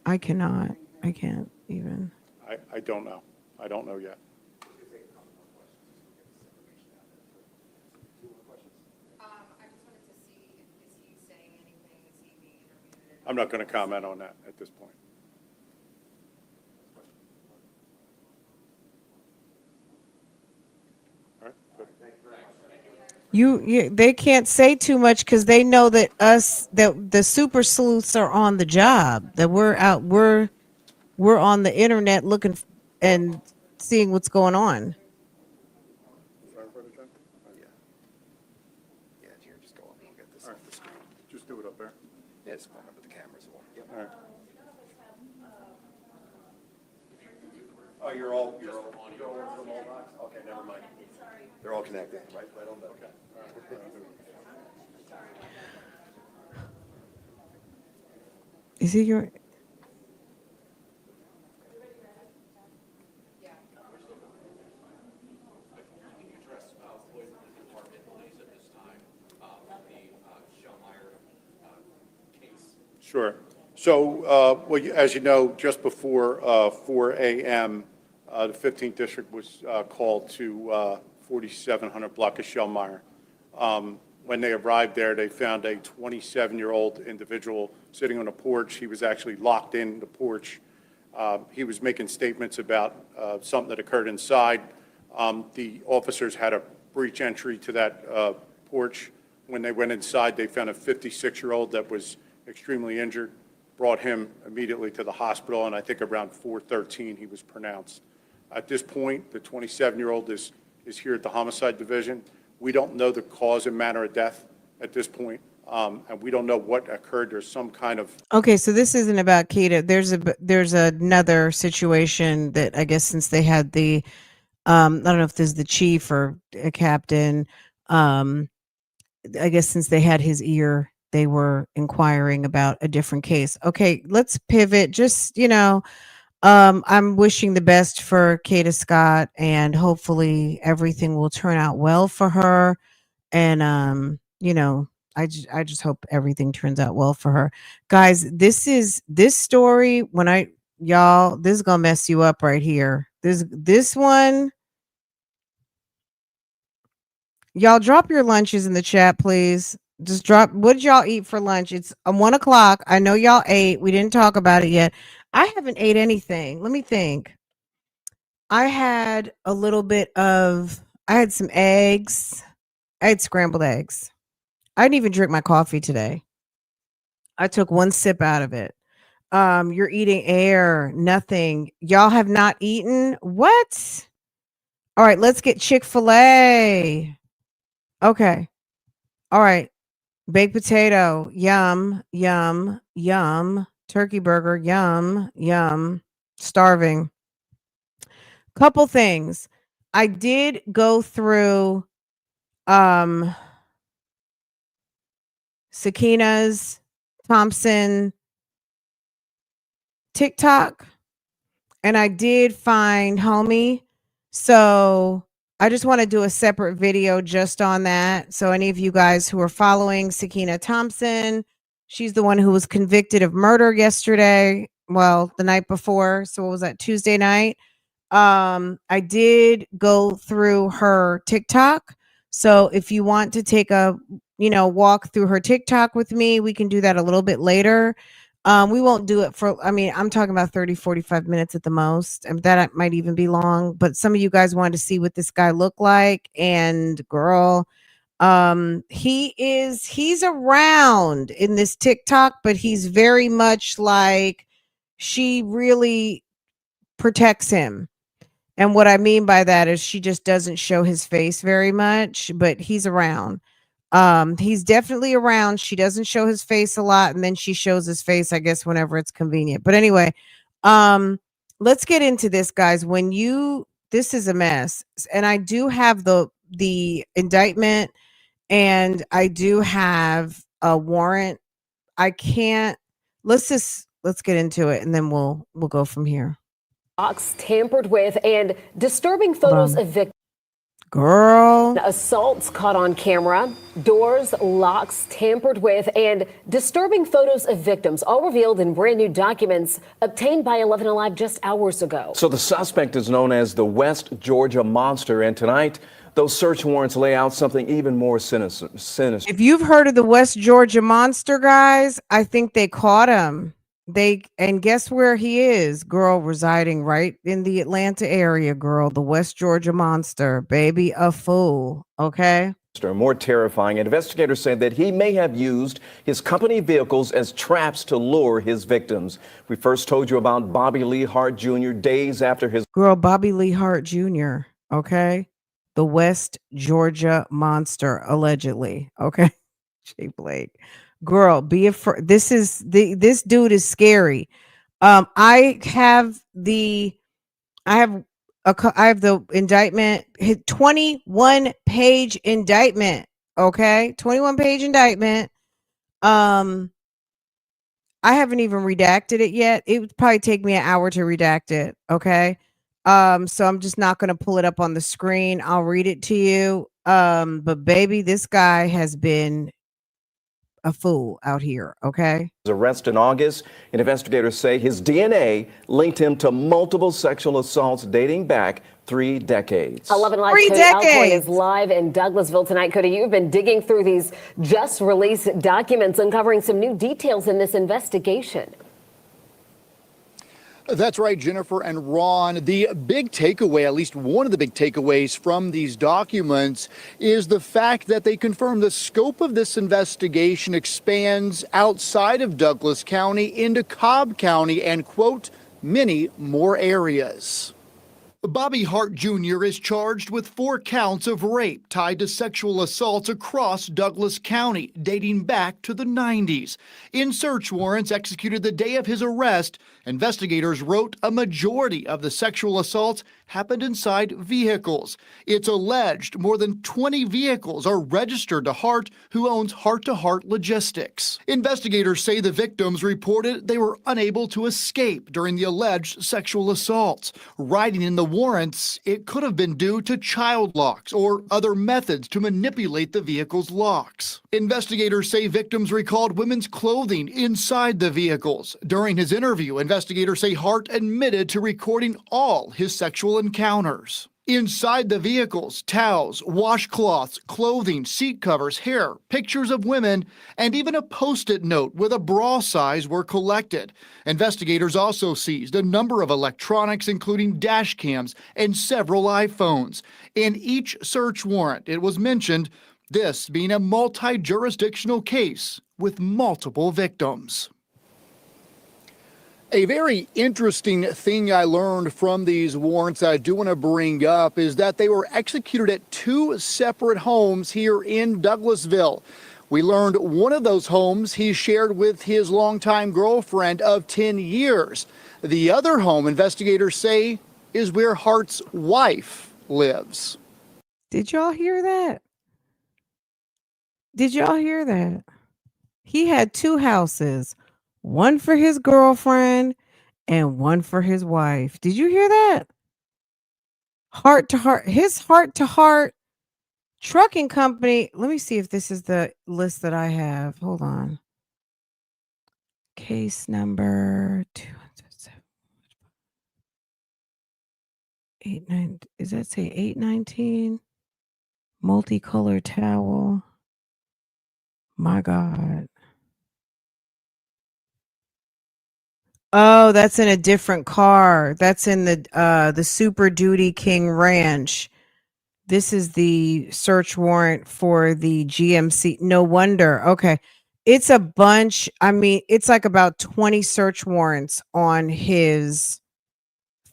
I cannot. I can't even. I don't know. I don't know yet. I'm not going to comment on that at this point. All right. Good. They can't say too much because they know that the super sleuths are on the job, that we're on the internet looking and seeing what's going on. Just do it up there. Yeah, just going up with the cameras. All right. Oh, you're all from all box? Okay, never mind. They're all connected, right on the. Okay. Is he your? Sure. So, as you know, just before 4 a.m., the 15th District was called to 4700 block of Shellmeyer. When they arrived there, they found a 27-year-old individual sitting on a porch. He was actually locked in the porch. He was making statements about something that occurred inside. The officers had a breach entry to that porch. When they went inside, they found a 56-year-old that was extremely injured, brought him immediately to the hospital, and I think around 4:13 he was pronounced. At this point, the 27-year-old is here at the homicide division. We don't know the cause and manner of death at this point, and we don't know what occurred. There's some kind of. Okay, so this isn't about Keda. There's another situation that I guess since they had the, I don't know if this is the chief or a captain. I guess since they had his ear, they were inquiring about a different case. Okay, let's pivot. Just, I'm wishing the best for Keda Scott, and hopefully everything will turn out well for her. And, I just hope everything turns out well for her. Guys, this story, this is going to mess you up right here. This one, y'all drop your lunches in the chat, please. Just drop. What did y'all eat for lunch? It's 1 o'clock. I know y'all ate. We didn't talk about it yet. I haven't ate anything. Let me think. I had I had some eggs. I had scrambled eggs. I didn't even drink my coffee today. I took one sip out of it. You're eating air. Nothing. Y'all have not eaten? What? All right, let's get Chick-fil-A. Okay. All right. Baked potato, yum, yum, yum. Turkey burger, yum, yum. Starving. Couple things. I did go through Sakina's Thompson TikTok, and I did find Homie. So I just want to do a separate video just on that. So any of you guys who are following Sakina Thompson, She's the one who was convicted of murder yesterday. Well, the night before. So what was that, Tuesday night? I did go through her TikTok. So if you want to take a, walk through her TikTok with me, we can do that a little bit later. We won't do it for, I'm talking about 30, 45 minutes at the most. And that might even be long, but some of you guys wanted to see what this guy looked like. And girl, he's around in this TikTok, but he's very much like, she really protects him. And what I mean by that is she just doesn't show his face very much, but he's around. He's definitely around. She doesn't show his face a lot, and then she shows his face, I guess, whenever it's convenient. But anyway, let's get into this, guys. This is a mess. And I do have the indictment, and I do have a warrant. Let's get into it, and then we'll go from here. Locks tampered with and disturbing photos of victims. Girl. Assaults caught on camera, doors, locks tampered with, and disturbing photos of victims, all revealed in brand new documents obtained by 11 Alive just hours ago. So the suspect is known as the West Georgia Monster, and tonight those search warrants lay out something even more sinister. If you've heard of the West Georgia Monster, guys, I think they caught him. And guess where he is, girl? Residing right in the Atlanta area, girl. The West Georgia Monster, baby, a fool. Okay. More terrifying, investigators say that he may have used his company vehicles as traps to lure his victims. We first told you about Bobby Lee Hart Jr. days after his Bobby Lee Hart Jr. Okay. The West Georgia Monster, allegedly. Okay. Jay Blake. Girl, this dude is scary. I have the indictment, 21-page indictment. Okay, 21-page indictment. I haven't even redacted it yet. It would probably take me an hour to redact it. Okay. So I'm just not going to pull it up on the screen. I'll read it to you. But baby, this guy has been a fool out here. Okay. His arrest in August, and investigators say his DNA linked him to multiple sexual assaults dating back 3 decades. 11 Live Alcorn is live in Douglasville tonight. Cody, you've been digging through these just released documents, uncovering some new details in this investigation. That's right, Jennifer and Ron. The big takeaway, at least one of the big takeaways from these documents, is the fact that they confirm the scope of this investigation expands outside of Douglas County into Cobb County and, quote, many more areas. Bobby Hart Jr. is charged with 4 counts of rape tied to sexual assaults across Douglas County, dating back to the 90s. In search warrants executed the day of his arrest, investigators wrote a majority of the sexual assaults happened inside vehicles. It's alleged more than 20 vehicles are registered to Hart, who owns Heart to Heart Logistics. Investigators say the victims reported they were unable to escape during the alleged sexual assaults. Writing in the warrants, it could have been due to child locks or other methods to manipulate the vehicle's locks. Investigators say victims recalled women's clothing inside the vehicles. During his interview, investigators say Hart admitted to recording all his sexual encounters. Inside the vehicles, towels, washcloths, clothing, seat covers, hair, pictures of women, and even a Post-it note with a bra size were collected. Investigators also seized a number of electronics, including dash cams and several iPhones. In each search warrant, it was mentioned, this being a multi-jurisdictional case with multiple victims. A very interesting thing I learned from these warrants I do want to bring up is that they were executed at 2 separate homes here in Douglasville. We learned one of those homes he shared with his longtime girlfriend of 10 years. The other home, investigators say, is where Hart's wife lives. Did y'all hear that? Did y'all hear that? He had 2 houses. One for his girlfriend and one for his wife. Did you hear that? Heart to Heart, his Heart to Heart trucking company. Let me see if this is the list that I have. Hold on. Case number 89. Does that say 819? Multicolored towel. My God. Oh, that's in a different car. That's in the Super Duty King Ranch. This is the search warrant for the GMC. No wonder. Okay. It's a bunch. I mean, it's like about 20 search warrants on his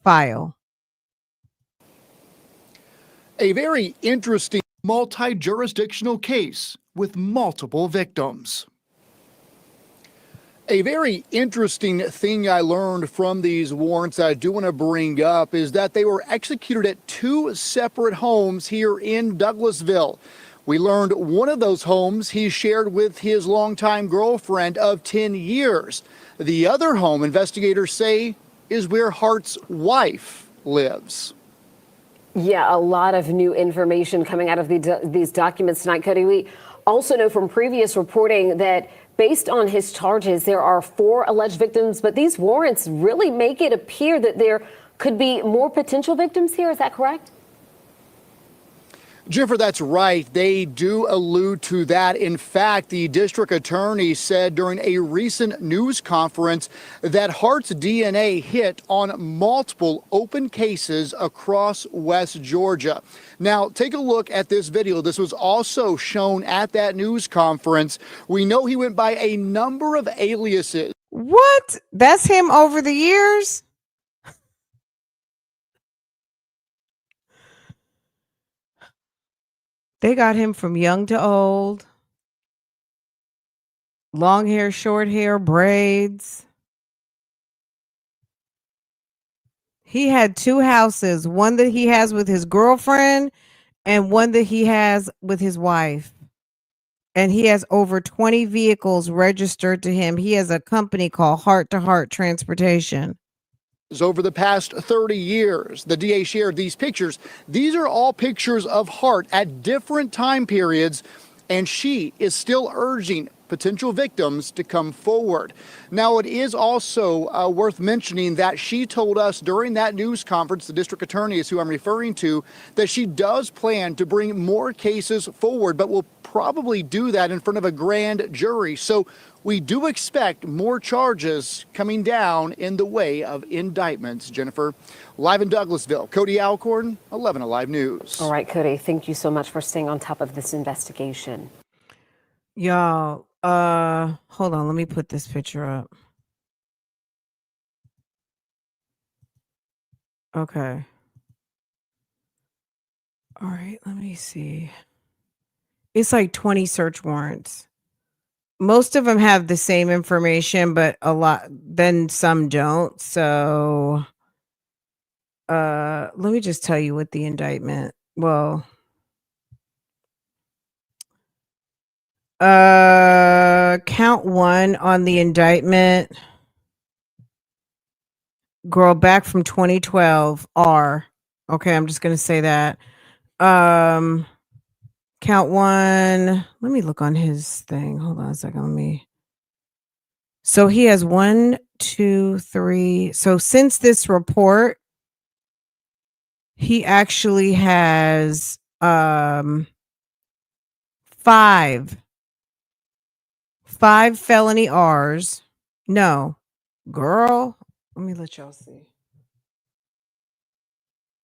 file. A very interesting multi-jurisdictional case with multiple victims. A very interesting thing I learned from these warrants that I do want to bring up is that they were executed at 2 separate homes here in Douglasville. We learned one of those homes he shared with his longtime girlfriend of 10 years. The other home, investigators say, is where Hart's wife lives. Yeah, a lot of new information coming out of these documents tonight, Cody. We also know from previous reporting that based on his charges, there are 4 alleged victims, but these warrants really make it appear that there could be more potential victims here. Is that correct? Jennifer, that's right. They do allude to that. In fact, the district attorney said during a recent news conference that Hart's DNA hit on multiple open cases across West Georgia. Now, take a look at this video. This was also shown at that news conference. We know he went by a number of aliases. What? That's him over the years? They got him from young to old. Long hair, short hair, braids. He had 2 houses, one that he has with his girlfriend and one that he has with his wife. And he has over 20 vehicles registered to him. He has a company called Heart to Heart Transportation. Over the past 30 years, the DA shared these pictures. These are all pictures of Hart at different time periods, and she is still urging potential victims to come forward. Now, it is also worth mentioning that she told us during that news conference, the district attorney is who I'm referring to, that she does plan to bring more cases forward, but will probably do that in front of a grand jury. So we do expect more charges coming down in the way of indictments. Jennifer, live in Douglasville, Cody Alcorn, 11 Alive News. All right, Cody, thank you so much for staying on top of this investigation. Y'all, hold on, let me put this picture up. Okay. All right, let me see. It's like 20 search warrants. Most of them have the same information, but then some don't. So, let me just tell you what the indictment, count 1 on the indictment. Girl, back from 2012, R. Okay, I'm just gonna say that. Count 1. Let me look on his thing. Hold on a second. So he has 1, 2, 3. So since this report, he actually has 5 felony R's. No, girl. Let me let y'all see.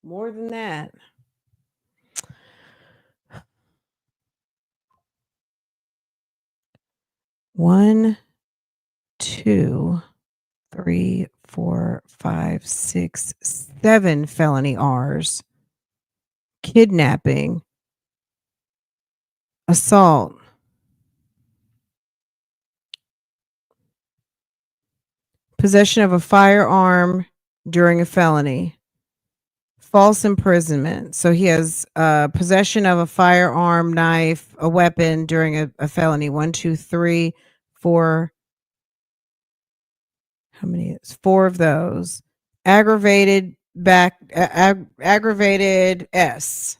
More than that. One, 2, 3, 4, 5, 6, 7 felony R's. Kidnapping. Assault. Possession of a firearm during a felony. False imprisonment. So he has possession of a firearm, knife, a weapon during a felony. 1, 2, 3, 4. How many? It's 4 of those. Aggravated S.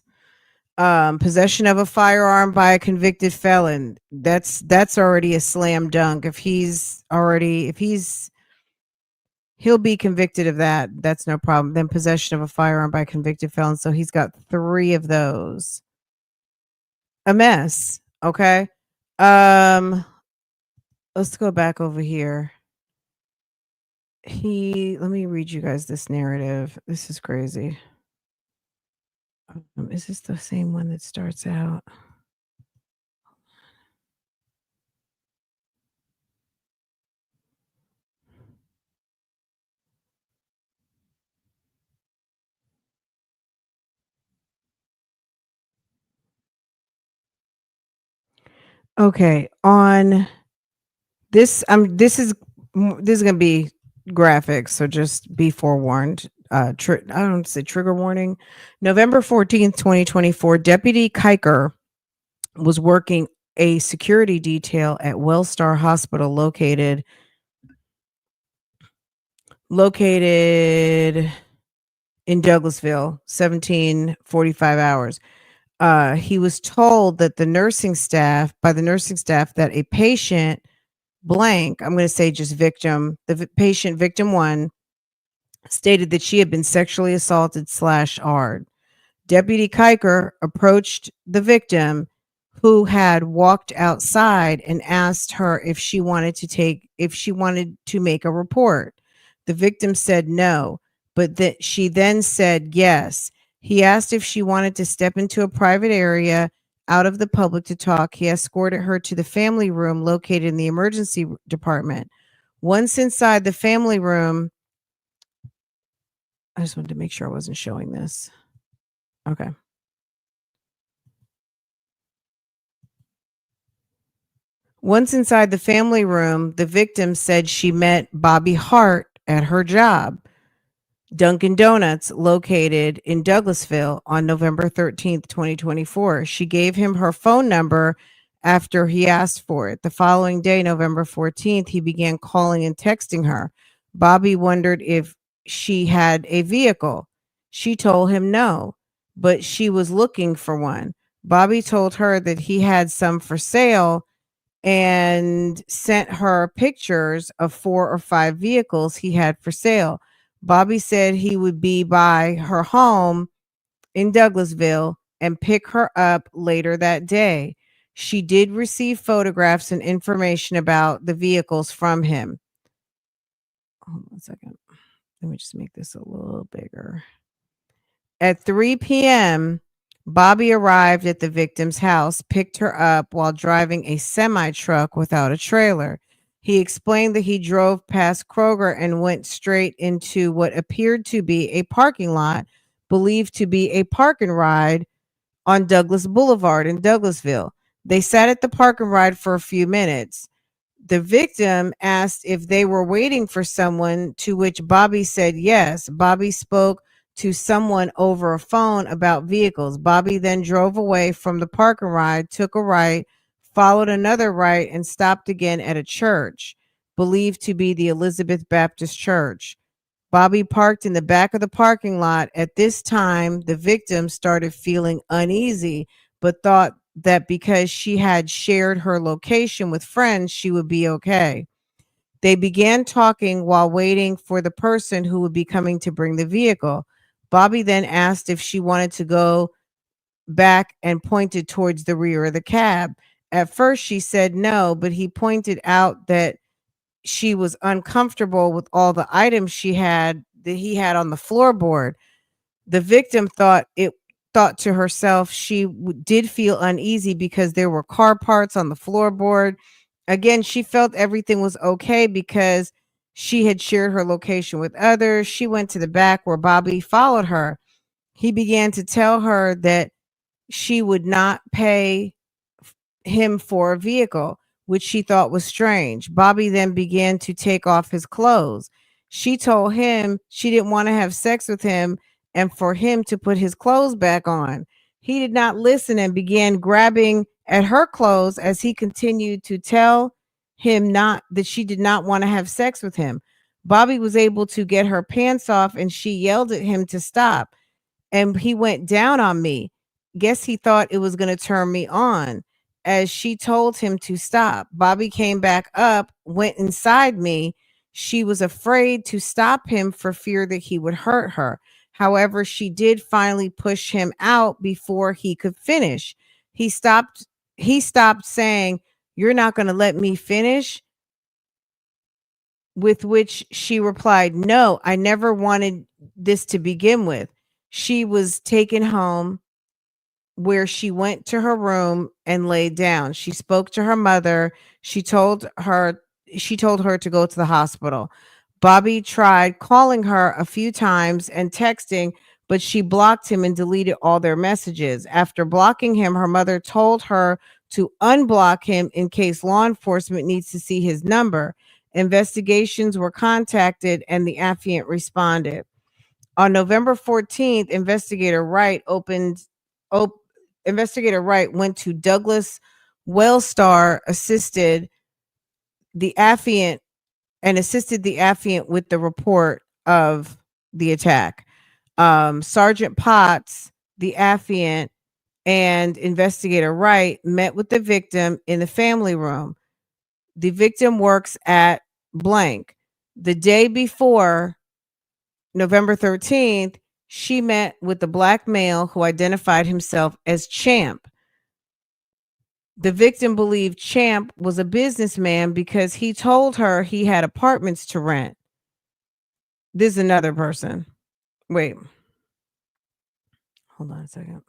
Possession of a firearm by a convicted felon. That's already a slam dunk. He'll be convicted of that. That's no problem. Then possession of a firearm by a convicted felon. So he's got 3 of those. A mess. Okay. Um, let's go back over here. Let me read you guys this narrative. This is crazy. Is this the same one that starts out? Okay, on this, this is gonna be graphic, so just be forewarned. I don't say trigger warning. November 14th, 2024, Deputy Kiker was working a security detail at Wellstar Hospital located in Douglasville, 1745 hours. He was told that by the nursing staff that a patient blank, I'm going to say just victim, patient victim 1 stated that she had been sexually assaulted /ed. Deputy Kiker approached the victim, who had walked outside, and asked her if she wanted to make a report. The victim said no, but that she then said yes. He asked if she wanted to step into a private area out of the public to talk. He escorted her to the family room located in the emergency department. Once inside the family room, I just wanted to make sure I wasn't showing this. Okay. Once inside the family room, the victim said she met Bobby Hart at her job, Dunkin' Donuts, located in Douglasville, on November 13th, 2024. She gave him her phone number after he asked for it. The following day, November 14th, he began calling and texting her. Bobby wondered if she had a vehicle. She told him no, but she was looking for one. Bobby told her that he had some for sale and sent her pictures of 4 or 5 vehicles he had for sale. Bobby said he would be by her home in Douglasville and pick her up later that day. She did receive photographs and information about the vehicles from him. Hold on a second. Let me just make this a little bigger. At 3 p.m., Bobby arrived at the victim's house, picked her up while driving a semi-truck without a trailer. He explained that he drove past Kroger and went straight into what appeared to be a parking lot, believed to be a park and ride on Douglas Boulevard in Douglasville. They sat at the park and ride for a few minutes. The victim asked if they were waiting for someone, to which Bobby said yes. Bobby spoke to someone over a phone about vehicles. Bobby then drove away from the park and ride, took a right, followed another right, and stopped again at a church, believed to be the Elizabeth Baptist Church. Bobby parked in the back of the parking lot. At this time, the victim started feeling uneasy, but thought that because she had shared her location with friends, she would be okay. They began talking while waiting for the person who would be coming to bring the vehicle. Bobby then asked if she wanted to go back and pointed towards the rear of the cab. At first, she said no, but he pointed out that she was uncomfortable with all the items he had on the floorboard. The victim thought to herself she did feel uneasy because there were car parts on the floorboard. Again, she felt everything was okay because she had shared her location with others. She went to the back where Bobby followed her. He began to tell her that she would not pay him for a vehicle, which she thought was strange. Bobby then began to take off his clothes. She told him she didn't want to have sex with him and for him to put his clothes back on. He did not listen and began grabbing at her clothes as he continued to tell him that she did not want to have sex with him. Bobby was able to get her pants off and she yelled at him to stop. And he went down on me guess he thought it was going to turn me on, as she told him to stop. Bobby came back up, went inside me. She was afraid to stop him for fear that he would hurt her. However, she did finally push him out before he could finish. He stopped saying, "You're not going to let me finish?" With which she replied, "No, I never wanted this to begin with." She was taken home, where she went to her room and laid down. She spoke to her mother. She told her to go to the hospital. Bobby tried calling her a few times and texting, but she blocked him and deleted all their messages. After blocking him, her mother told her to unblock him in case law enforcement needs to see his number. Investigations were contacted and the affiant responded. On November 14th, Investigator Wright went to Douglas Wellstar, assisted the affiant with the report of the attack. Sergeant Potts, the affiant, and Investigator Wright met with the victim in the family room. The victim works at blank. The day before, November 13th, she met with the black male who identified himself as Champ. The victim believed Champ was a businessman because he told her he had apartments to rent. This is another person. Wait. Hold on a second.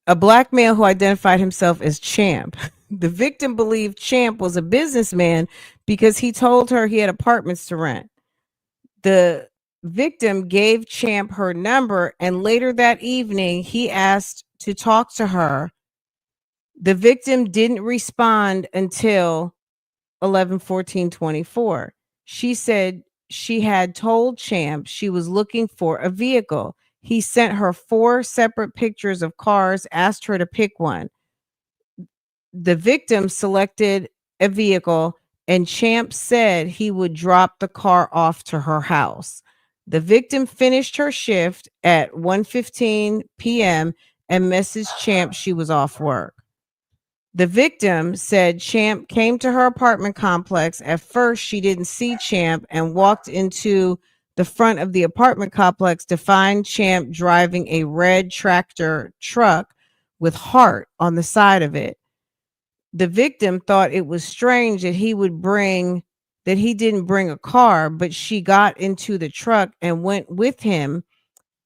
A black male who identified himself as Champ. The victim believed Champ was a businessman because he told her he had apartments to rent. The victim gave Champ her number, and later that evening, he asked to talk to her. The victim didn't respond until 11/14/24. She said she had told Champ she was looking for a vehicle. He sent her 4 separate pictures of cars, asked her to pick one. The victim selected a vehicle, and Champ said he would drop the car off to her house. The victim finished her shift at 1:15 p.m. and messaged Champ she was off work. The victim said Champ came to her apartment complex. At first, she didn't see Champ and walked into the front of the apartment complex to find Champ driving a red tractor truck with HART on the side of it. The victim thought it was strange that he didn't bring a car, but she got into the truck and went with him.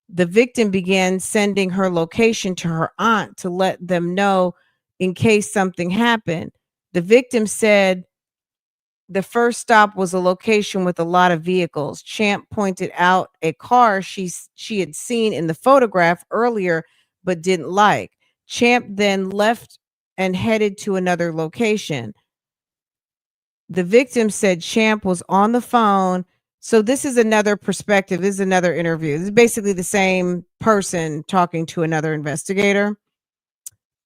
The victim began sending her location to her aunt to let them know in case something happened. The victim said the first stop was a location with a lot of vehicles. Champ pointed out a car she had seen in the photograph earlier but didn't like. Champ then left and headed to another location. The victim said Champ was on the phone. So this is another perspective. This is another interview. This is basically the same person talking to another investigator.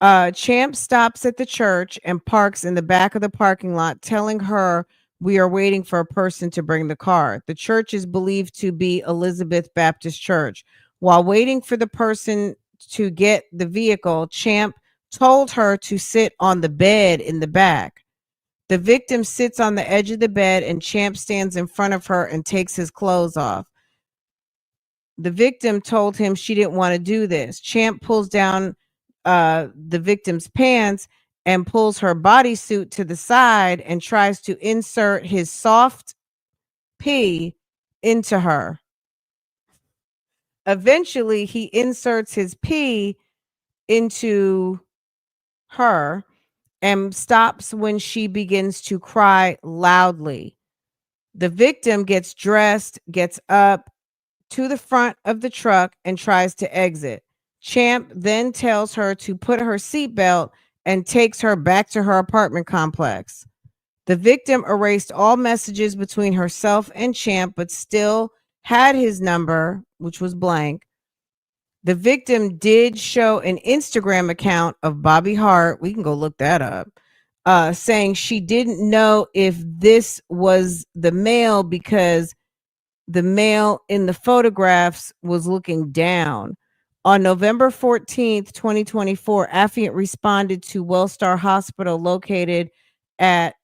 Champ stops at the church and parks in the back of the parking lot, telling her, "We are waiting for a person to bring the car." The church is believed to be Elizabeth Baptist Church. While waiting for the person to get the vehicle, Champ told her to sit on the bed in the back. The victim sits on the edge of the bed, and Champ stands in front of her and takes his clothes off. The victim told him she didn't want to do this. Champ pulls down the victim's pants and pulls her bodysuit to the side and tries to insert his soft pee into her. Eventually, he inserts his pee into her and stops when she begins to cry loudly. The victim gets dressed, gets up to the front of the truck, and tries to exit. Champ then tells her to put her seatbelt and takes her back to her apartment complex. The victim erased all messages between herself and Champ, but still had his number, which was blank. The victim did show an Instagram account of Bobby Hart. We can go look that up. saying she didn't know if this was the male because the male in the photographs was looking down. On November 14th, 2024, affiant responded to Wellstar Hospital located at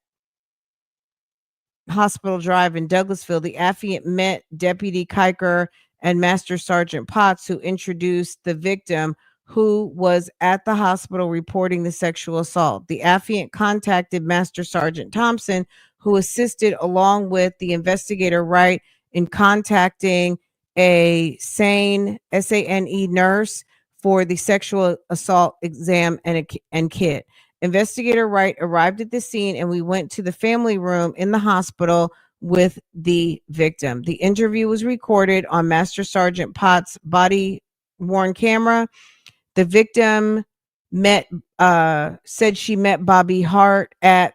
Hospital Drive in Douglasville. The affiant met Deputy Kiker and Master Sergeant Potts, who introduced the victim, who was at the hospital reporting the sexual assault. The affiant contacted Master Sergeant Thompson, who assisted along with the investigator Wright in contacting a SANE nurse for the sexual assault exam and kit. Investigator Wright arrived at the scene and we went to the family room in the hospital with the victim. The interview was recorded on Master Sergeant Potts' body worn camera. The victim said she met Bobby Hart at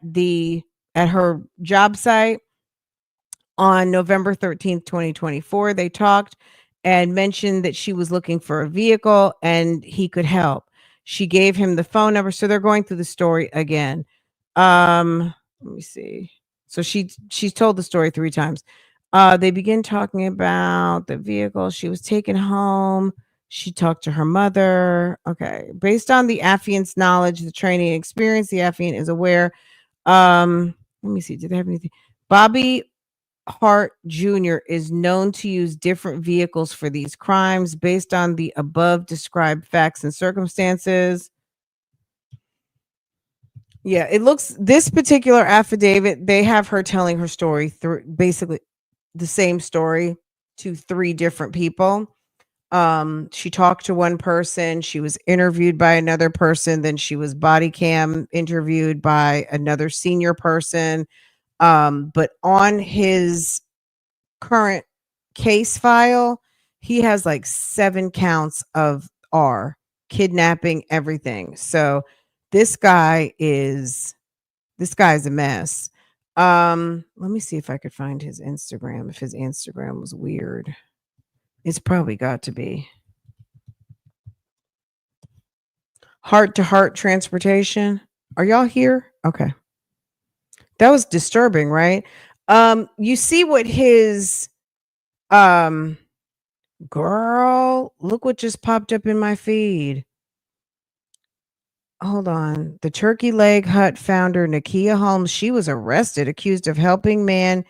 her job site on November 13th, 2024. They talked and mentioned that she was looking for a vehicle and he could help. She gave him the phone number. So they're going through the story again. Let me see. So she's told the story 3 times. They begin talking about the vehicle. She was taken home. She talked to her mother. Okay. Based on the affiant's knowledge, the training and experience, the affiant is aware. Let me see. Did they have anything? Bobby Hart Jr. is known to use different vehicles for these crimes based on the above described facts and circumstances. Yeah, it looks this particular affidavit, they have her telling her story through basically the same story to 3 different people. She talked to one person, she was interviewed by another person, then she was body cam interviewed by another senior person. But on his current case file, he has like 7 counts of kidnapping, everything. So this guy's a mess. Let me see if I could find his Instagram, if his Instagram was weird. It's probably got to be. Heart to Heart Transportation. Are y'all here? Okay. That was disturbing, right? You see what his girl, look what just popped up in my feed. Hold on. The Turkey Leg Hut founder, NAKIA Holmes, she was arrested, accused of helping man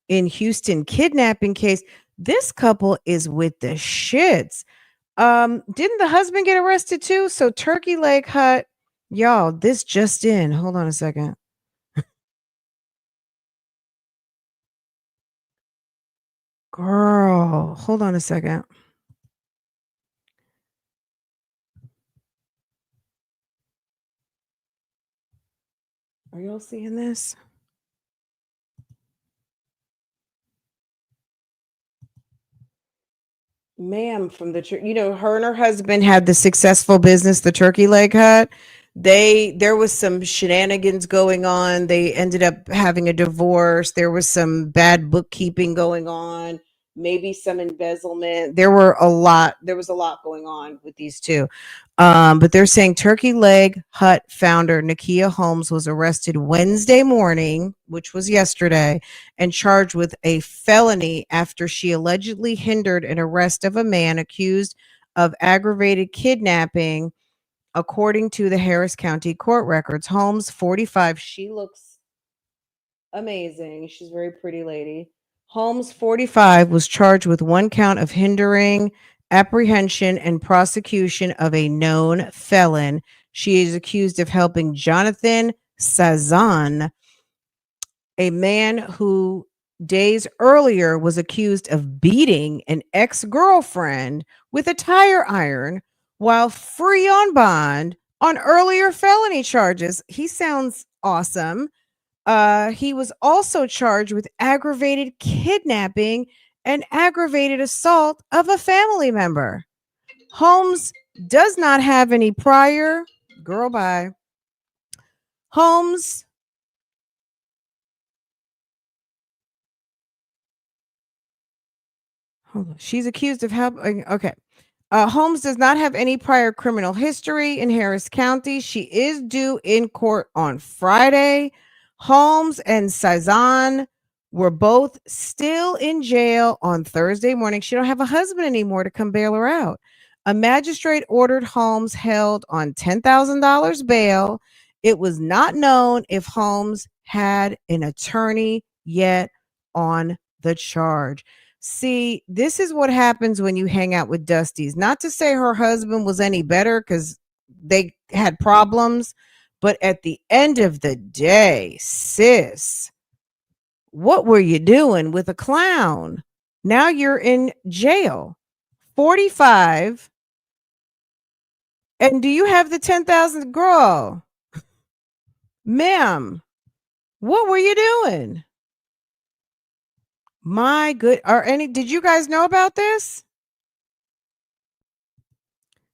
in Houston kidnapping case. This couple is with the shits. Didn't the husband get arrested too? So Turkey Leg Hut, y'all, this just in. Hold on a second. Girl, hold on a second. Are y'all seeing this? Ma'am from the church, her and her husband had the successful business, the Turkey Leg Hut. There was some shenanigans going on. They ended up having a divorce. There was some bad bookkeeping going on, maybe some embezzlement. There was a lot going on with these two. But they're saying Turkey Leg Hut founder NAKIA Holmes was arrested Wednesday morning, which was yesterday, and charged with a felony after she allegedly hindered an arrest of a man accused of aggravated kidnapping, according to the Harris County court records. Holmes, 45, she looks amazing. She's a very pretty lady. Holmes, 45, was charged with 1 count of hindering apprehension and prosecution of a known felon. She is accused of helping Jonathan Sazan, a man who days earlier was accused of beating an ex-girlfriend with a tire iron while free on bond on earlier felony charges. He sounds awesome. He was also charged with aggravated kidnapping and aggravated assault of a family member. Holmes does not have any prior. Girl, bye. Holmes hold on. She's accused of helping. Okay. Holmes does not have any prior criminal history in Harris County. She is due in court on Friday. Holmes and Cizanne were both still in jail on Thursday morning. She don't have a husband anymore to come bail her out. A magistrate ordered Holmes held on $10,000 bail. It was not known if Holmes had an attorney yet on the charge. See, this is what happens when you hang out with Dusties. Not to say her husband was any better because they had problems, but at the end of the day, sis, what were you doing with a clown? Now you're in jail. 45. And do you have the 10,000? Girl, ma'am, what were you doing? My good, did you guys know about this?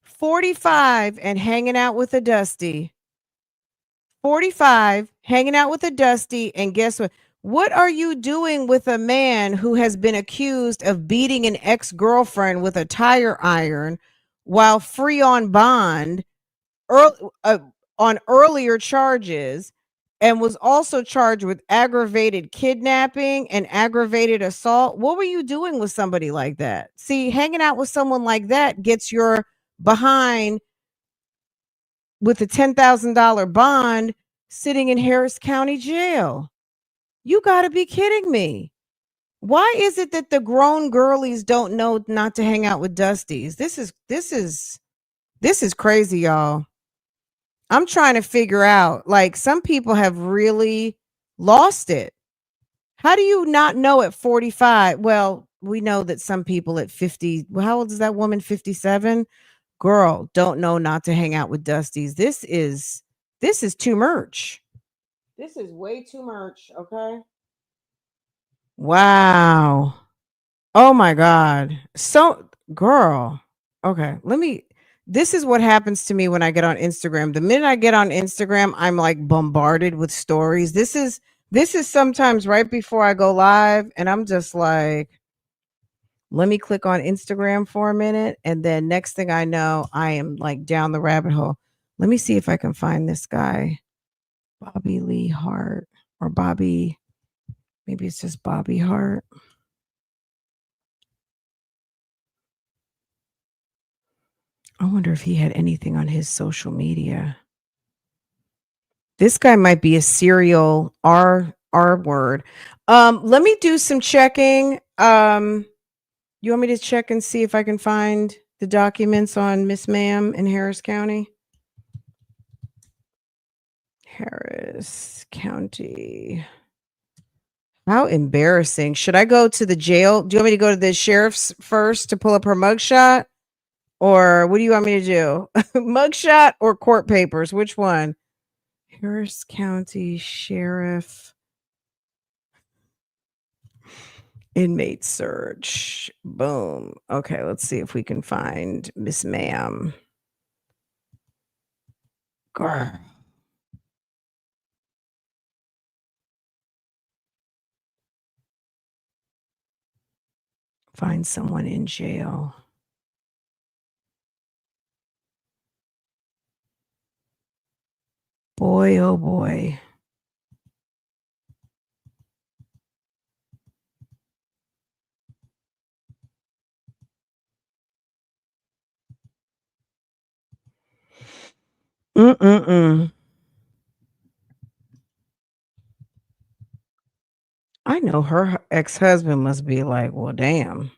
45 and hanging out with a Dusty. 45 hanging out with a Dusty, and guess what? What are you doing with a man who has been accused of beating an ex-girlfriend with a tire iron while free on bond on earlier charges, and was also charged with aggravated kidnapping and aggravated assault? What were you doing with somebody like that? See, hanging out with someone like that gets your behind with a $10,000 bond sitting in Harris County Jail. You got to be kidding me. Why is it that the grown girlies don't know not to hang out with Dusties? This is crazy, y'all. I'm trying to figure out, like, some people have really lost it. How do you not know at 45? Well, we know that some people at 50, well, how old is that woman? 57? Girl, don't know not to hang out with Dusties. This is too much. This is way too much, okay? Wow. Oh my God. So, girl. Okay, this is what happens to me when I get on Instagram. The minute I get on Instagram, I'm like bombarded with stories. This is sometimes right before I go live, and I'm just like, let me click on Instagram for a minute, and then next thing I know, I am like down the rabbit hole. Let me see if I can find this guy, Bobby Lee Hart, or Bobby. Maybe it's just Bobby Hart. I wonder if he had anything on his social media. This guy might be a serial R word. Let me do some checking. You want me to check and see if I can find the documents on Miss Ma'am in Harris County? Harris County. How embarrassing. Should I go to the jail? Do you want me to go to the sheriff's first to pull up her mugshot? Or what do you want me to do? Mugshot or court papers? Which one? Harris County Sheriff. Inmate search. Boom. Okay, let's see if we can find Miss Ma'am. Girl. Find someone in jail. Boy, oh boy. Mm-mm-mm. I know her ex-husband must be like, well, damn.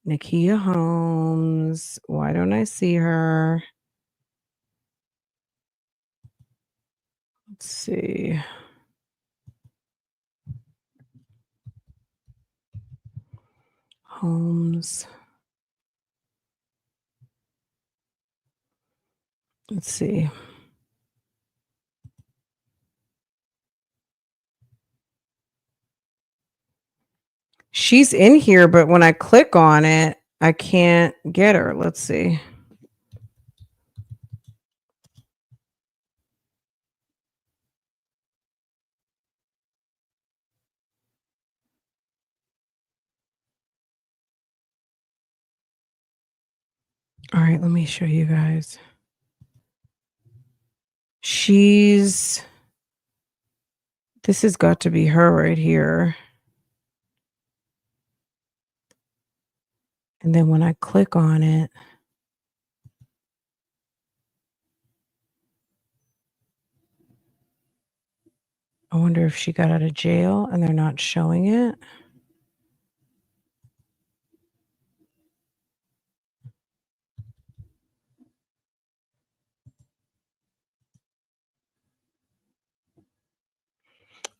NAKIA Holmes. Why don't I see her? Let's see. Holmes. Let's see. She's in here, but when I click on it, I can't get her. Let's see. All right, let me show you guys. This has got to be her right here. And then when I click on it, I wonder if she got out of jail and they're not showing it.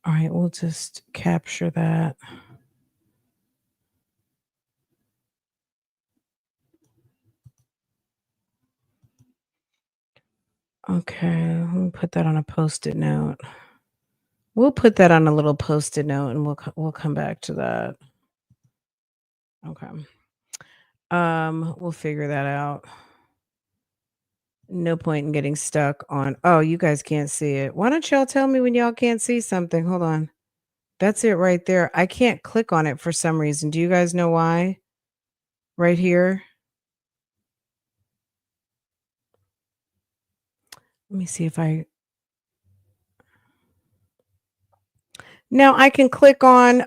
All right, we'll just capture that. Okay, let me put that on a Post-it note. We'll put that on a little Post-it note, and we'll come back to that. Okay. We'll figure that out. No point in getting stuck on. Oh, you guys can't see it. Why don't y'all tell me when y'all can't see something? Hold on. That's it right there. I can't click on it for some reason. Do you guys know why? Right here. Let me see if I. Now I can click on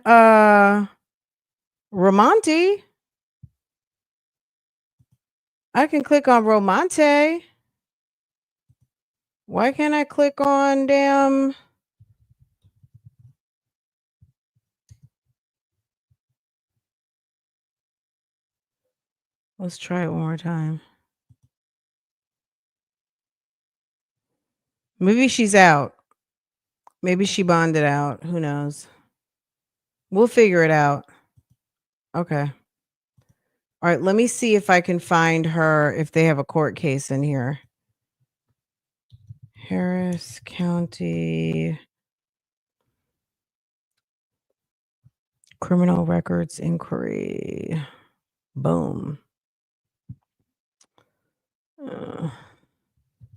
Romonte. I can click on Romante. Why can't I click on damn? Let's try it one more time. Maybe she's out. Maybe she bonded out. Who knows? We'll figure it out. Okay. All right, let me see if I can find her, if they have a court case in here. Harris County Criminal Records Inquiry. Boom.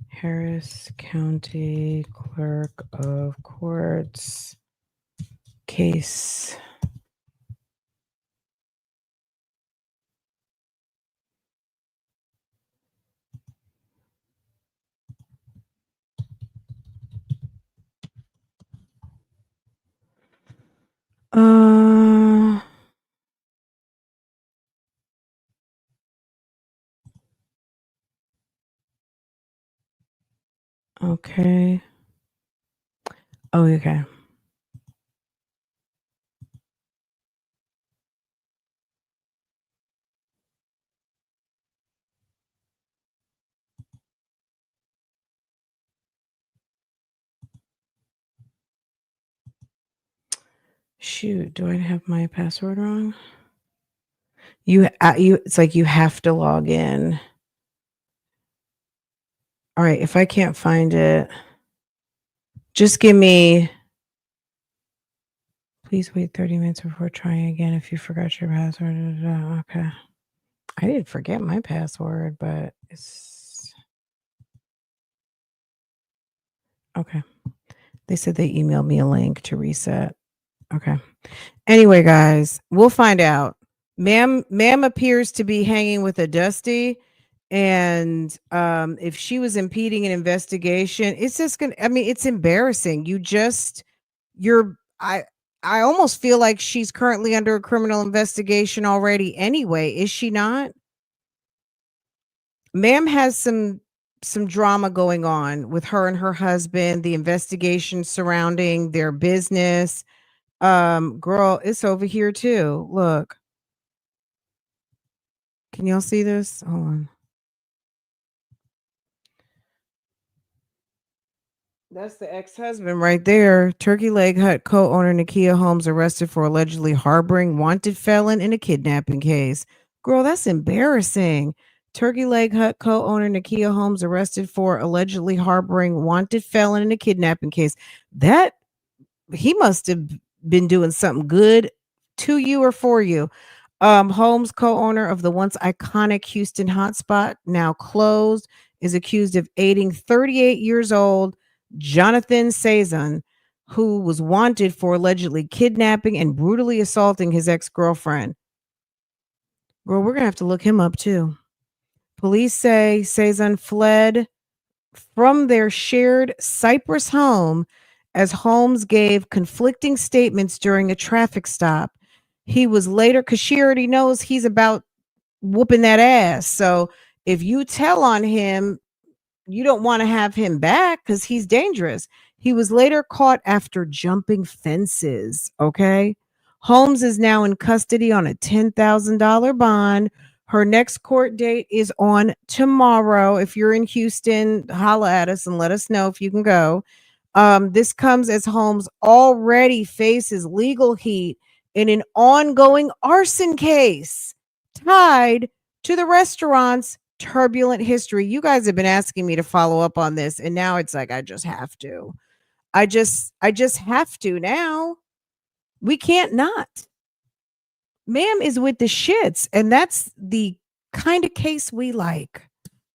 Harris County Clerk of Courts case. Okay. Oh, okay. Shoot, do I have my password wrong? It's like you have to log in. All right, if I can't find it, just give me. Please wait 30 minutes before trying again if you forgot your password. Okay. I didn't forget my password, but it's okay. They said they emailed me a link to reset. Okay. Anyway, guys, we'll find out. Ma'am appears to be hanging with a Dusty. And if she was impeding an investigation, it's just gonna, I mean, it's embarrassing. I almost feel like she's currently under a criminal investigation already anyway, is she not? Ma'am has some drama going on with her and her husband, the investigation surrounding their business. Girl, it's over here too. Look. Can y'all see this? Hold on. That's the ex-husband right there. Turkey Leg Hut co-owner NAKIA Holmes arrested for allegedly harboring wanted felon in a kidnapping case. Girl, that's embarrassing. Turkey Leg Hut co-owner NAKIA Holmes arrested for allegedly harboring wanted felon in a kidnapping case. That he must have been doing something good to you or for you. Holmes, co-owner of the once iconic Houston hotspot, now closed, is accused of aiding 38 years old Jonathan Sazon, who was wanted for allegedly kidnapping and brutally assaulting his ex-girlfriend. Girl, we're gonna have to look him up too. Police say Cezanne fled from their shared Cypress home as Holmes gave conflicting statements during a traffic stop. He was later, because she already knows he's about whooping that ass. So if you tell on him, you don't want to have him back because he's dangerous. He was later caught after jumping fences. Okay. Holmes is now in custody on a $10,000 bond. Her next court date is on tomorrow. If you're in Houston, holla at us and let us know if you can go. This comes as Holmes already faces legal heat in an ongoing arson case tied to the restaurant's turbulent history. You guys have been asking me to follow up on this, and now it's like I just have to. I just have to now. We can't not. Ma'am is with the shits, and that's the kind of case we like.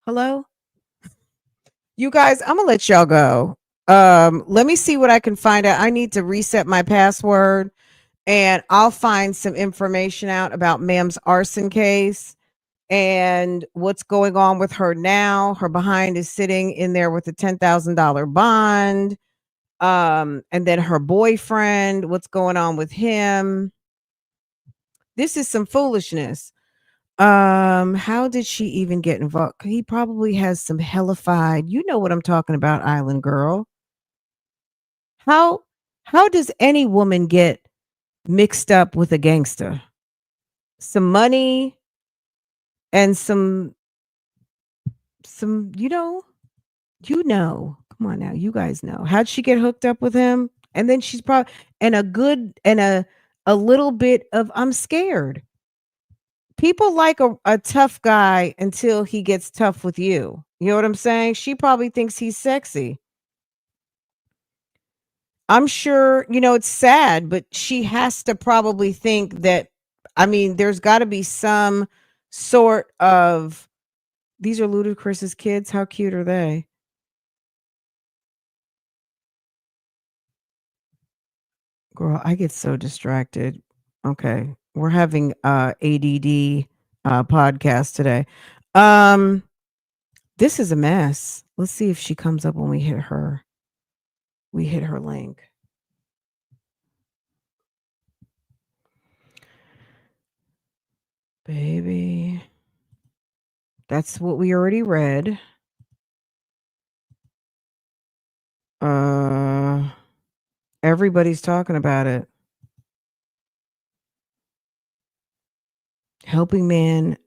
Hello? You guys, I'm gonna let y'all go. Let me see what I can find out. I need to reset my password, and I'll find some information out about ma'am's arson case and what's going on with her now. Her behind is sitting in there with a $10,000 bond. And then her boyfriend, what's going on with him? This is some foolishness. How did she even get involved? He probably has some hellified, you know what I'm talking about, island girl. How does any woman get mixed up with a gangster? Some money and some come on now, you guys know. How'd she get hooked up with him? And then she's probably and a good and a little bit of I'm scared. People like a tough guy until he gets tough with you. You know what I'm saying? She probably thinks he's sexy. I'm sure, it's sad, but she has to probably think that, I mean, there's got to be some sort of, these are Ludacris's kids. How cute are they? Girl, I get so distracted. Okay. We're having ADD podcast today. This is a mess. Let's see if she comes up when we hit her. We hit her link. Baby. That's what we already read. Everybody's talking about it. Helping man,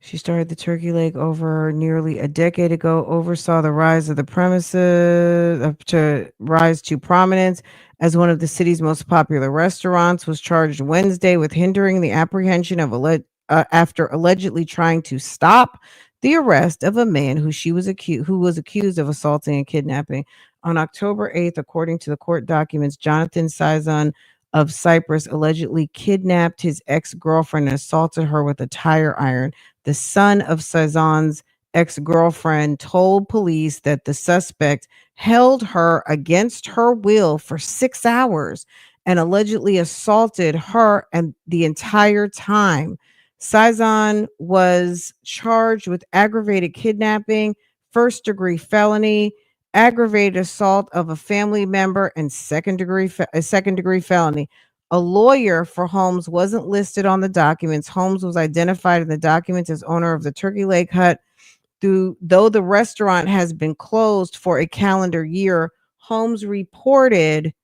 she started the turkey leg over nearly a decade ago, oversaw the rise of the premises to rise to prominence as one of the city's most popular restaurants, was charged Wednesday with hindering the apprehension of after allegedly trying to stop the arrest of a man who was accused of assaulting and kidnapping. On October 8th, according to the court documents, Jonathan Cizon of Cyprus allegedly kidnapped his ex-girlfriend and assaulted her with a tire iron. The son of Cizon's ex-girlfriend told police that the suspect held her against her will for 6 hours and allegedly assaulted her and the entire time. Cizon was charged with aggravated kidnapping, first-degree felony, aggravated assault of a family member, and second-degree felony. A lawyer for Holmes wasn't listed on the documents. Holmes was identified in the documents as owner of the Turkey Leg Hut. Though the restaurant has been closed for a calendar year, Holmes reported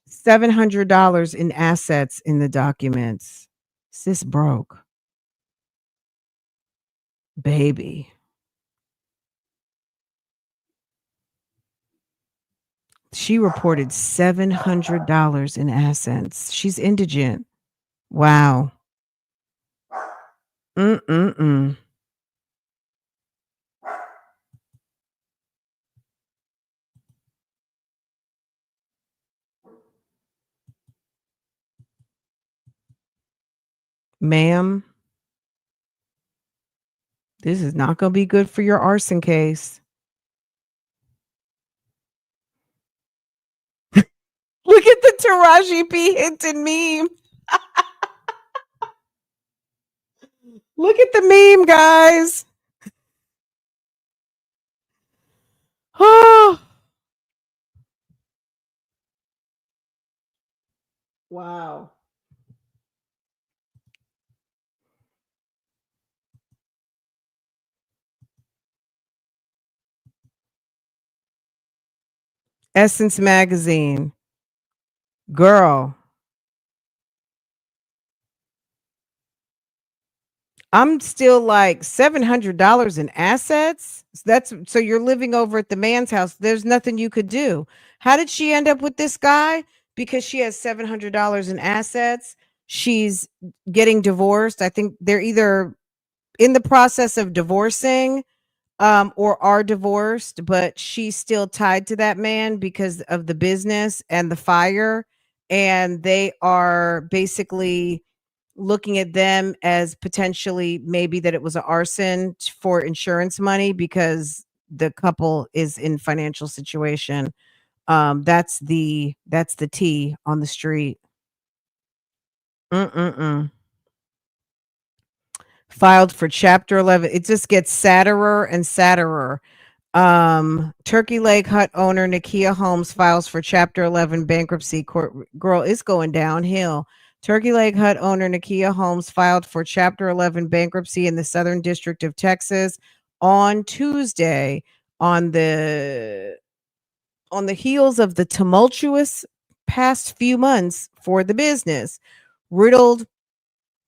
$700 in assets in the documents. Sis broke. Baby. She reported $700 in assets. She's indigent. Wow. Mm-mm-mm. Ma'am, this is not going to be good for your arson case. Look at the Taraji P. Henson meme. Look at the meme, guys. Oh. Wow. Essence magazine. Girl. I'm still like $700 in assets. So you're living over at the man's house. There's nothing you could do. How did she end up with this guy? Because she has $700 in assets. She's getting divorced. I think they're either in the process of divorcing or are divorced, but she's still tied to that man because of the business and the fire. And they are basically looking at them as potentially maybe that it was an arson for insurance money because the couple is in financial situation. That's the tea on the street. Mm-mm-mm. Filed for Chapter 11. It just gets sadderer and sadderer. Turkey Leg Hut owner NAKIA Holmes files for Chapter 11 bankruptcy court. Girl, it's going downhill. Turkey Leg Hut owner NAKIA Holmes filed for Chapter 11 bankruptcy in the Southern District of Texas on Tuesday on the heels of the tumultuous past few months for the business, riddled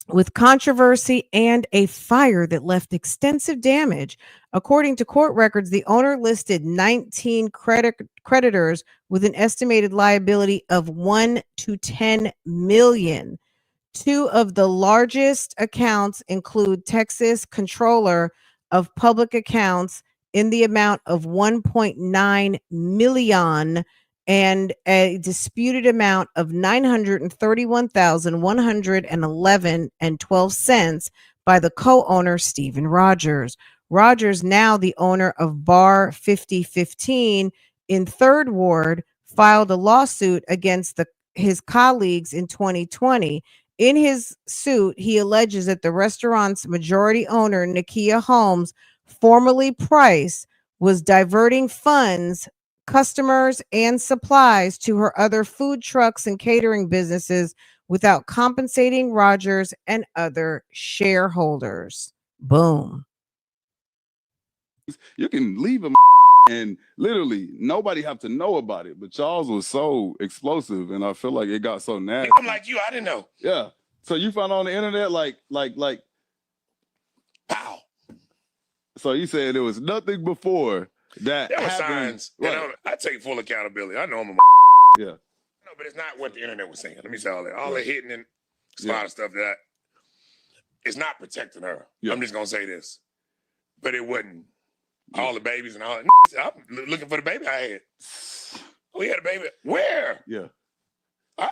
with controversy and a fire that left extensive damage. According to court records, the owner listed 19 creditors with an estimated liability of 1 to 10 million. Two of the largest accounts include Texas Controller of Public Accounts in the amount of 1.9 million and a disputed amount of $931,111.12 by the co-owner Stephen Rogers. Rogers, now the owner of Bar 5015 in 3rd Ward, filed a lawsuit against his colleagues in 2020. In his suit, he alleges that the restaurant's majority owner, NAKIA Holmes, formerly Price, was diverting funds, customers, and supplies to her other food trucks and catering businesses without compensating Rogers and other shareholders. Boom. You can leave them and literally nobody have to know about it. But Charles was so explosive, and I feel like it got so nasty. I'm like you, I didn't know. Yeah. So you found on the internet like pow. So you said there was nothing before that. There were happened. signs. Right. You know, I take full accountability. I know I'm a yeah. No, but it's not what the internet was saying. Let me say all that. All the hitting and a lot of stuff that it's not protecting her. Yeah. I'm just gonna say this. But it wasn't. All the babies and all that. I'm looking for the baby I had. We had a baby. Where? Yeah. I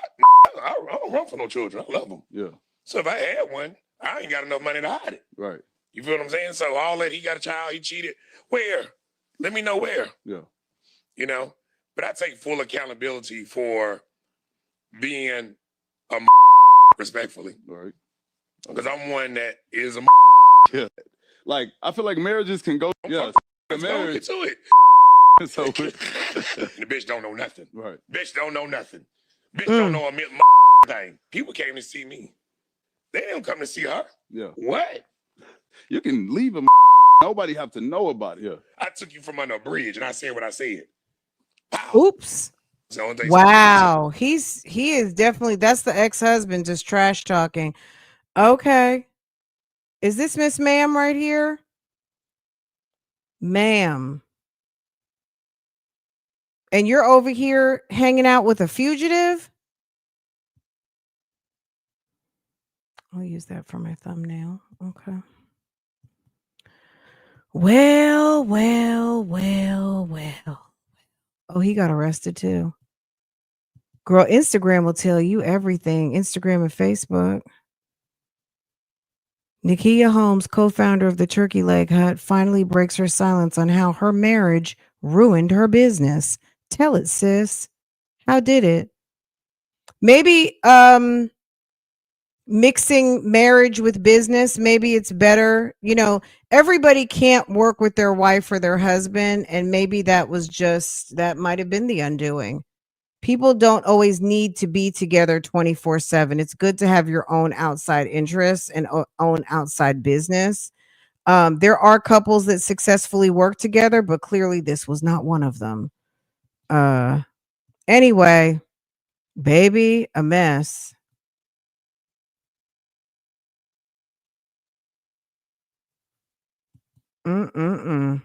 don't run for no children. I love them. Yeah. So if I had one, I ain't got enough money to hide it. Right. You feel what I'm saying? So all that, he got a child, he cheated. Where? Let me know where. Yeah. You know? But I take full accountability for being a respectfully. Right. Because I'm one that is a yeah. Like, I feel like marriages can go. Yeah. Let's go get to it. So, the bitch don't know nothing. Right. Bitch don't know nothing. Bitch don't know a thing. People came to see me. They didn't come to see her. Yeah. What? You can leave them. Nobody have to know about it. Yeah. I took you from under a bridge and I said what I said. Oops. Wow. He is definitely, that's the ex-husband just trash talking. Okay. Is this Miss Ma'am right here? Ma'am. And you're over here hanging out with a fugitive? I'll use that for my thumbnail. Okay. Well. Oh, he got arrested too. Girl, Instagram will tell you everything. Instagram and Facebook. NAKIA Holmes, co-founder of the Turkey Leg Hut, finally breaks her silence on how her marriage ruined her business. Tell it, sis. How did it? Maybe mixing marriage with business. Maybe it's better. You know, everybody can't work with their wife or their husband. And maybe that might have been the undoing. People don't always need to be together 24/7. It's good to have your own outside interests and own outside business. There are couples that successfully work together, but clearly this was not one of them. Anyway, baby, a mess. Mm-mm-mm.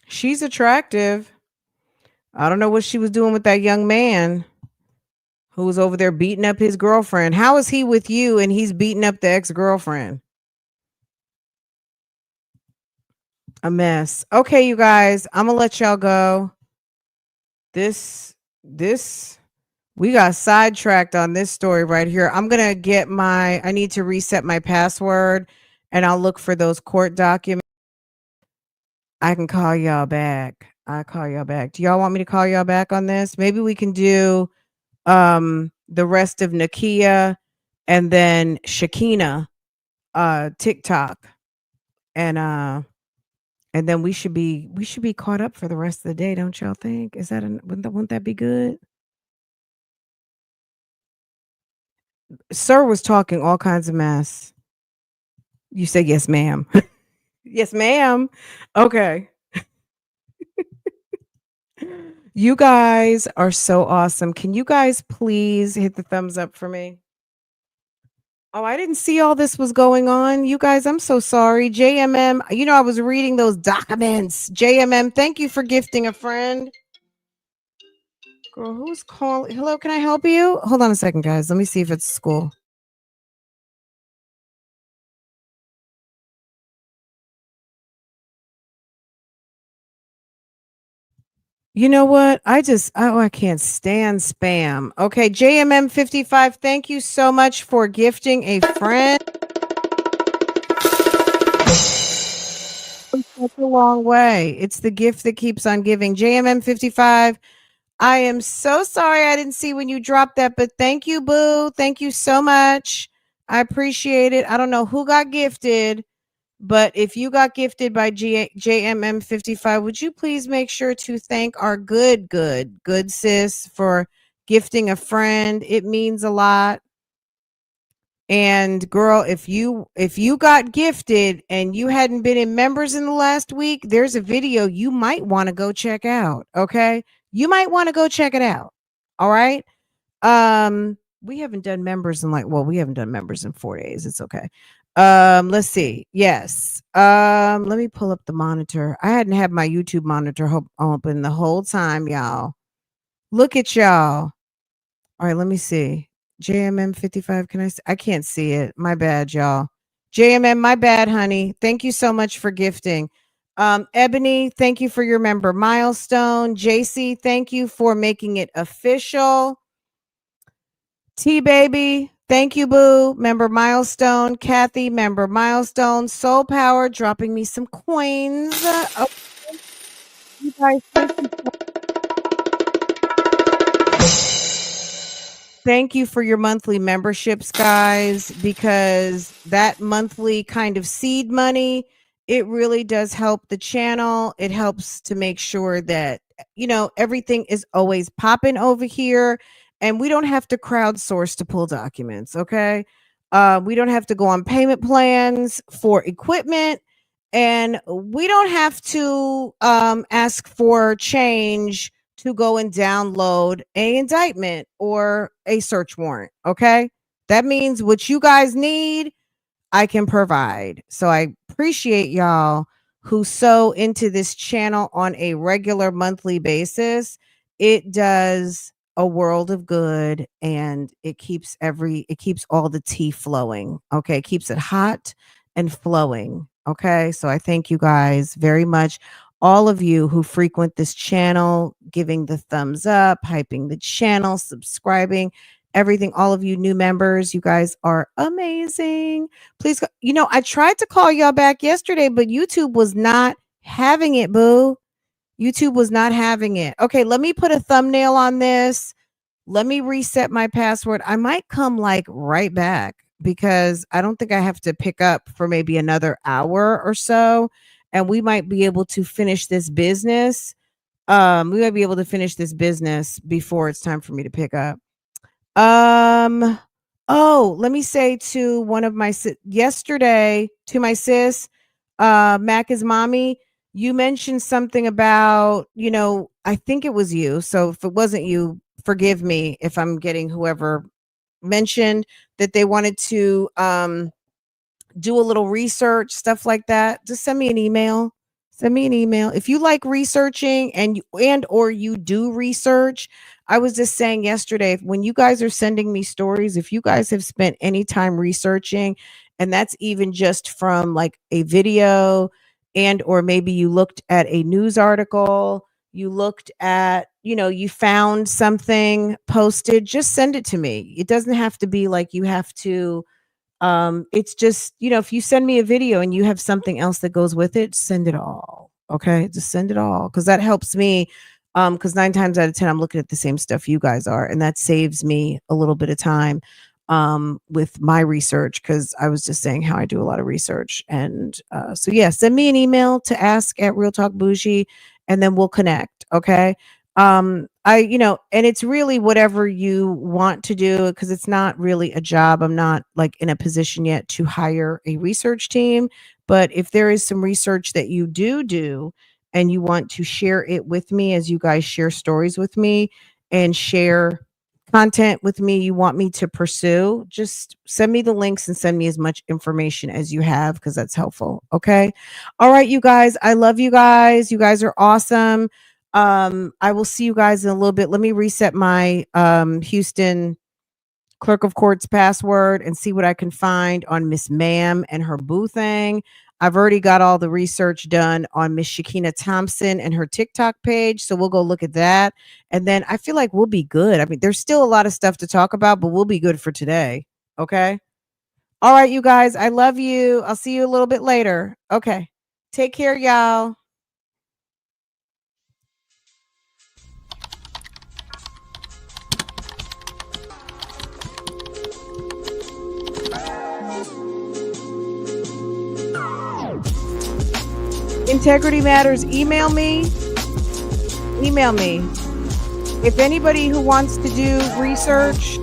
She's attractive. I don't know what she was doing with that young man who was over there beating up his girlfriend. How is he with you and he's beating up the ex-girlfriend? A mess. Okay, you guys, I'm gonna let y'all go. This we got sidetracked on this story right here. I'm gonna I need to reset my password and I'll look for those court documents. I can call y'all back. I'll call y'all back. Do y'all want me to call y'all back on this? Maybe we can do the rest of NAKIA and then Shakina TikTok. And then we should be caught up for the rest of the day, don't y'all think? Is that wouldn't that be good? Sir was talking all kinds of mess. You said yes, ma'am. Yes, ma'am. Okay. You guys are so awesome. Can you guys please hit the thumbs up for me? Oh, I didn't see all this was going on. You guys, I'm so sorry. JMM, you know, I was reading those documents. JMM, thank you for gifting a friend. Girl, who's calling? Hello, can I help you? Hold on a second, guys. Let me see if it's school. You know what? I can't stand spam. Okay, JMM55, thank you so much for gifting a friend. Such a long way. It's the gift that keeps on giving. JMM55, I am so sorry I didn't see when you dropped that, but thank you, boo. Thank you so much. I appreciate it. I don't know who got gifted, but if you got gifted by JMM55, would you please make sure to thank our good sis for gifting a friend? It means a lot. And girl, if you got gifted and you hadn't been in members in the last week, there's a video you might want to go check out. Okay. You might want to go check it out. All right. We haven't done members in we haven't done members in 4 days. It's okay. Let's see. Yes. Let me pull up the monitor. I hadn't had my YouTube monitor open the whole time, y'all. Look at y'all. All right, let me see. JMM55, I can't see it. My bad, y'all. JMM, my bad, honey. Thank you so much for gifting. Ebony, thank you for your member milestone. JC, thank you for making it official. T-Baby, thank you, boo. Member milestone. Kathy, member milestone. Soul Power, dropping me some coins. Okay. You guys, thank you for your monthly memberships, guys, because that monthly kind of seed money, it really does help the channel. It helps to make sure that, you know, everything is always popping over here and we don't have to crowdsource to pull documents. Okay. We don't have to go on payment plans for equipment and we don't have to ask for change to go and download an indictment or a search warrant. Okay. That means what you guys need, I can provide. So I appreciate y'all who sew into this channel on a regular monthly basis. It does a world of good and it keeps all the tea flowing. Okay. It keeps it hot and flowing. Okay. So I thank you guys very much. All of you who frequent this channel, giving the thumbs up, hyping the channel, subscribing, everything, all of you new members, you guys are amazing. Please, I tried to call y'all back yesterday, but YouTube was not having it, boo. YouTube was not having it. Okay, let me put a thumbnail on this. Let me reset my password. I might come like right back because I don't think I have to pick up for maybe another hour or so. And we might be able to finish this business. We might be able to finish this business before it's time for me to pick up. Oh, let me say to one of my yesterday to my sis, Mac is mommy, you mentioned something about, I think it was you. So if it wasn't you, forgive me if I'm getting whoever mentioned that they wanted to do a little research, stuff like that. Just send me an email. Send me an email. If you like researching and or you do research, I was just saying yesterday, when you guys are sending me stories, if you guys have spent any time researching, and that's even just from like a video and or maybe you looked at a news article, you looked at, you found something posted, just send it to me. It doesn't have to be like you have to it's just, if you send me a video and you have something else that goes with it, send it all. Okay. Just send it all. Cause that helps me. Cause 9 times out of 10, I'm looking at the same stuff you guys are. And that saves me a little bit of time with my research. Cause I was just saying how I do a lot of research. And so yeah, send me an email to ask@RealTalk Bougie and then we'll connect. Okay. And it's really whatever you want to do because it's not really a job. I'm not like in a position yet to hire a research team, but if there is some research that you do and you want to share it with me as you guys share stories with me and share content with me you want me to pursue, just send me the links and send me as much information as you have because that's helpful. Okay. All right, you guys. I love you guys. You guys are awesome. I will see you guys in a little bit. Let me reset my Houston clerk of court's password and see what I can find on Miss Ma'am and her boo thing. I've already got all the research done on Miss Shakina Thompson and her TikTok page. So we'll go look at that. And then I feel like we'll be good. I mean, there's still a lot of stuff to talk about, but we'll be good for today. Okay. All right, you guys. I love you. I'll see you a little bit later. Okay. Take care, y'all. Integrity Matters, email me. If anybody who wants to do research,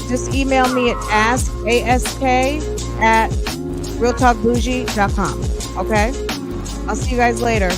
just email me at ask@realtalkbougie.com. Okay? I'll see you guys later.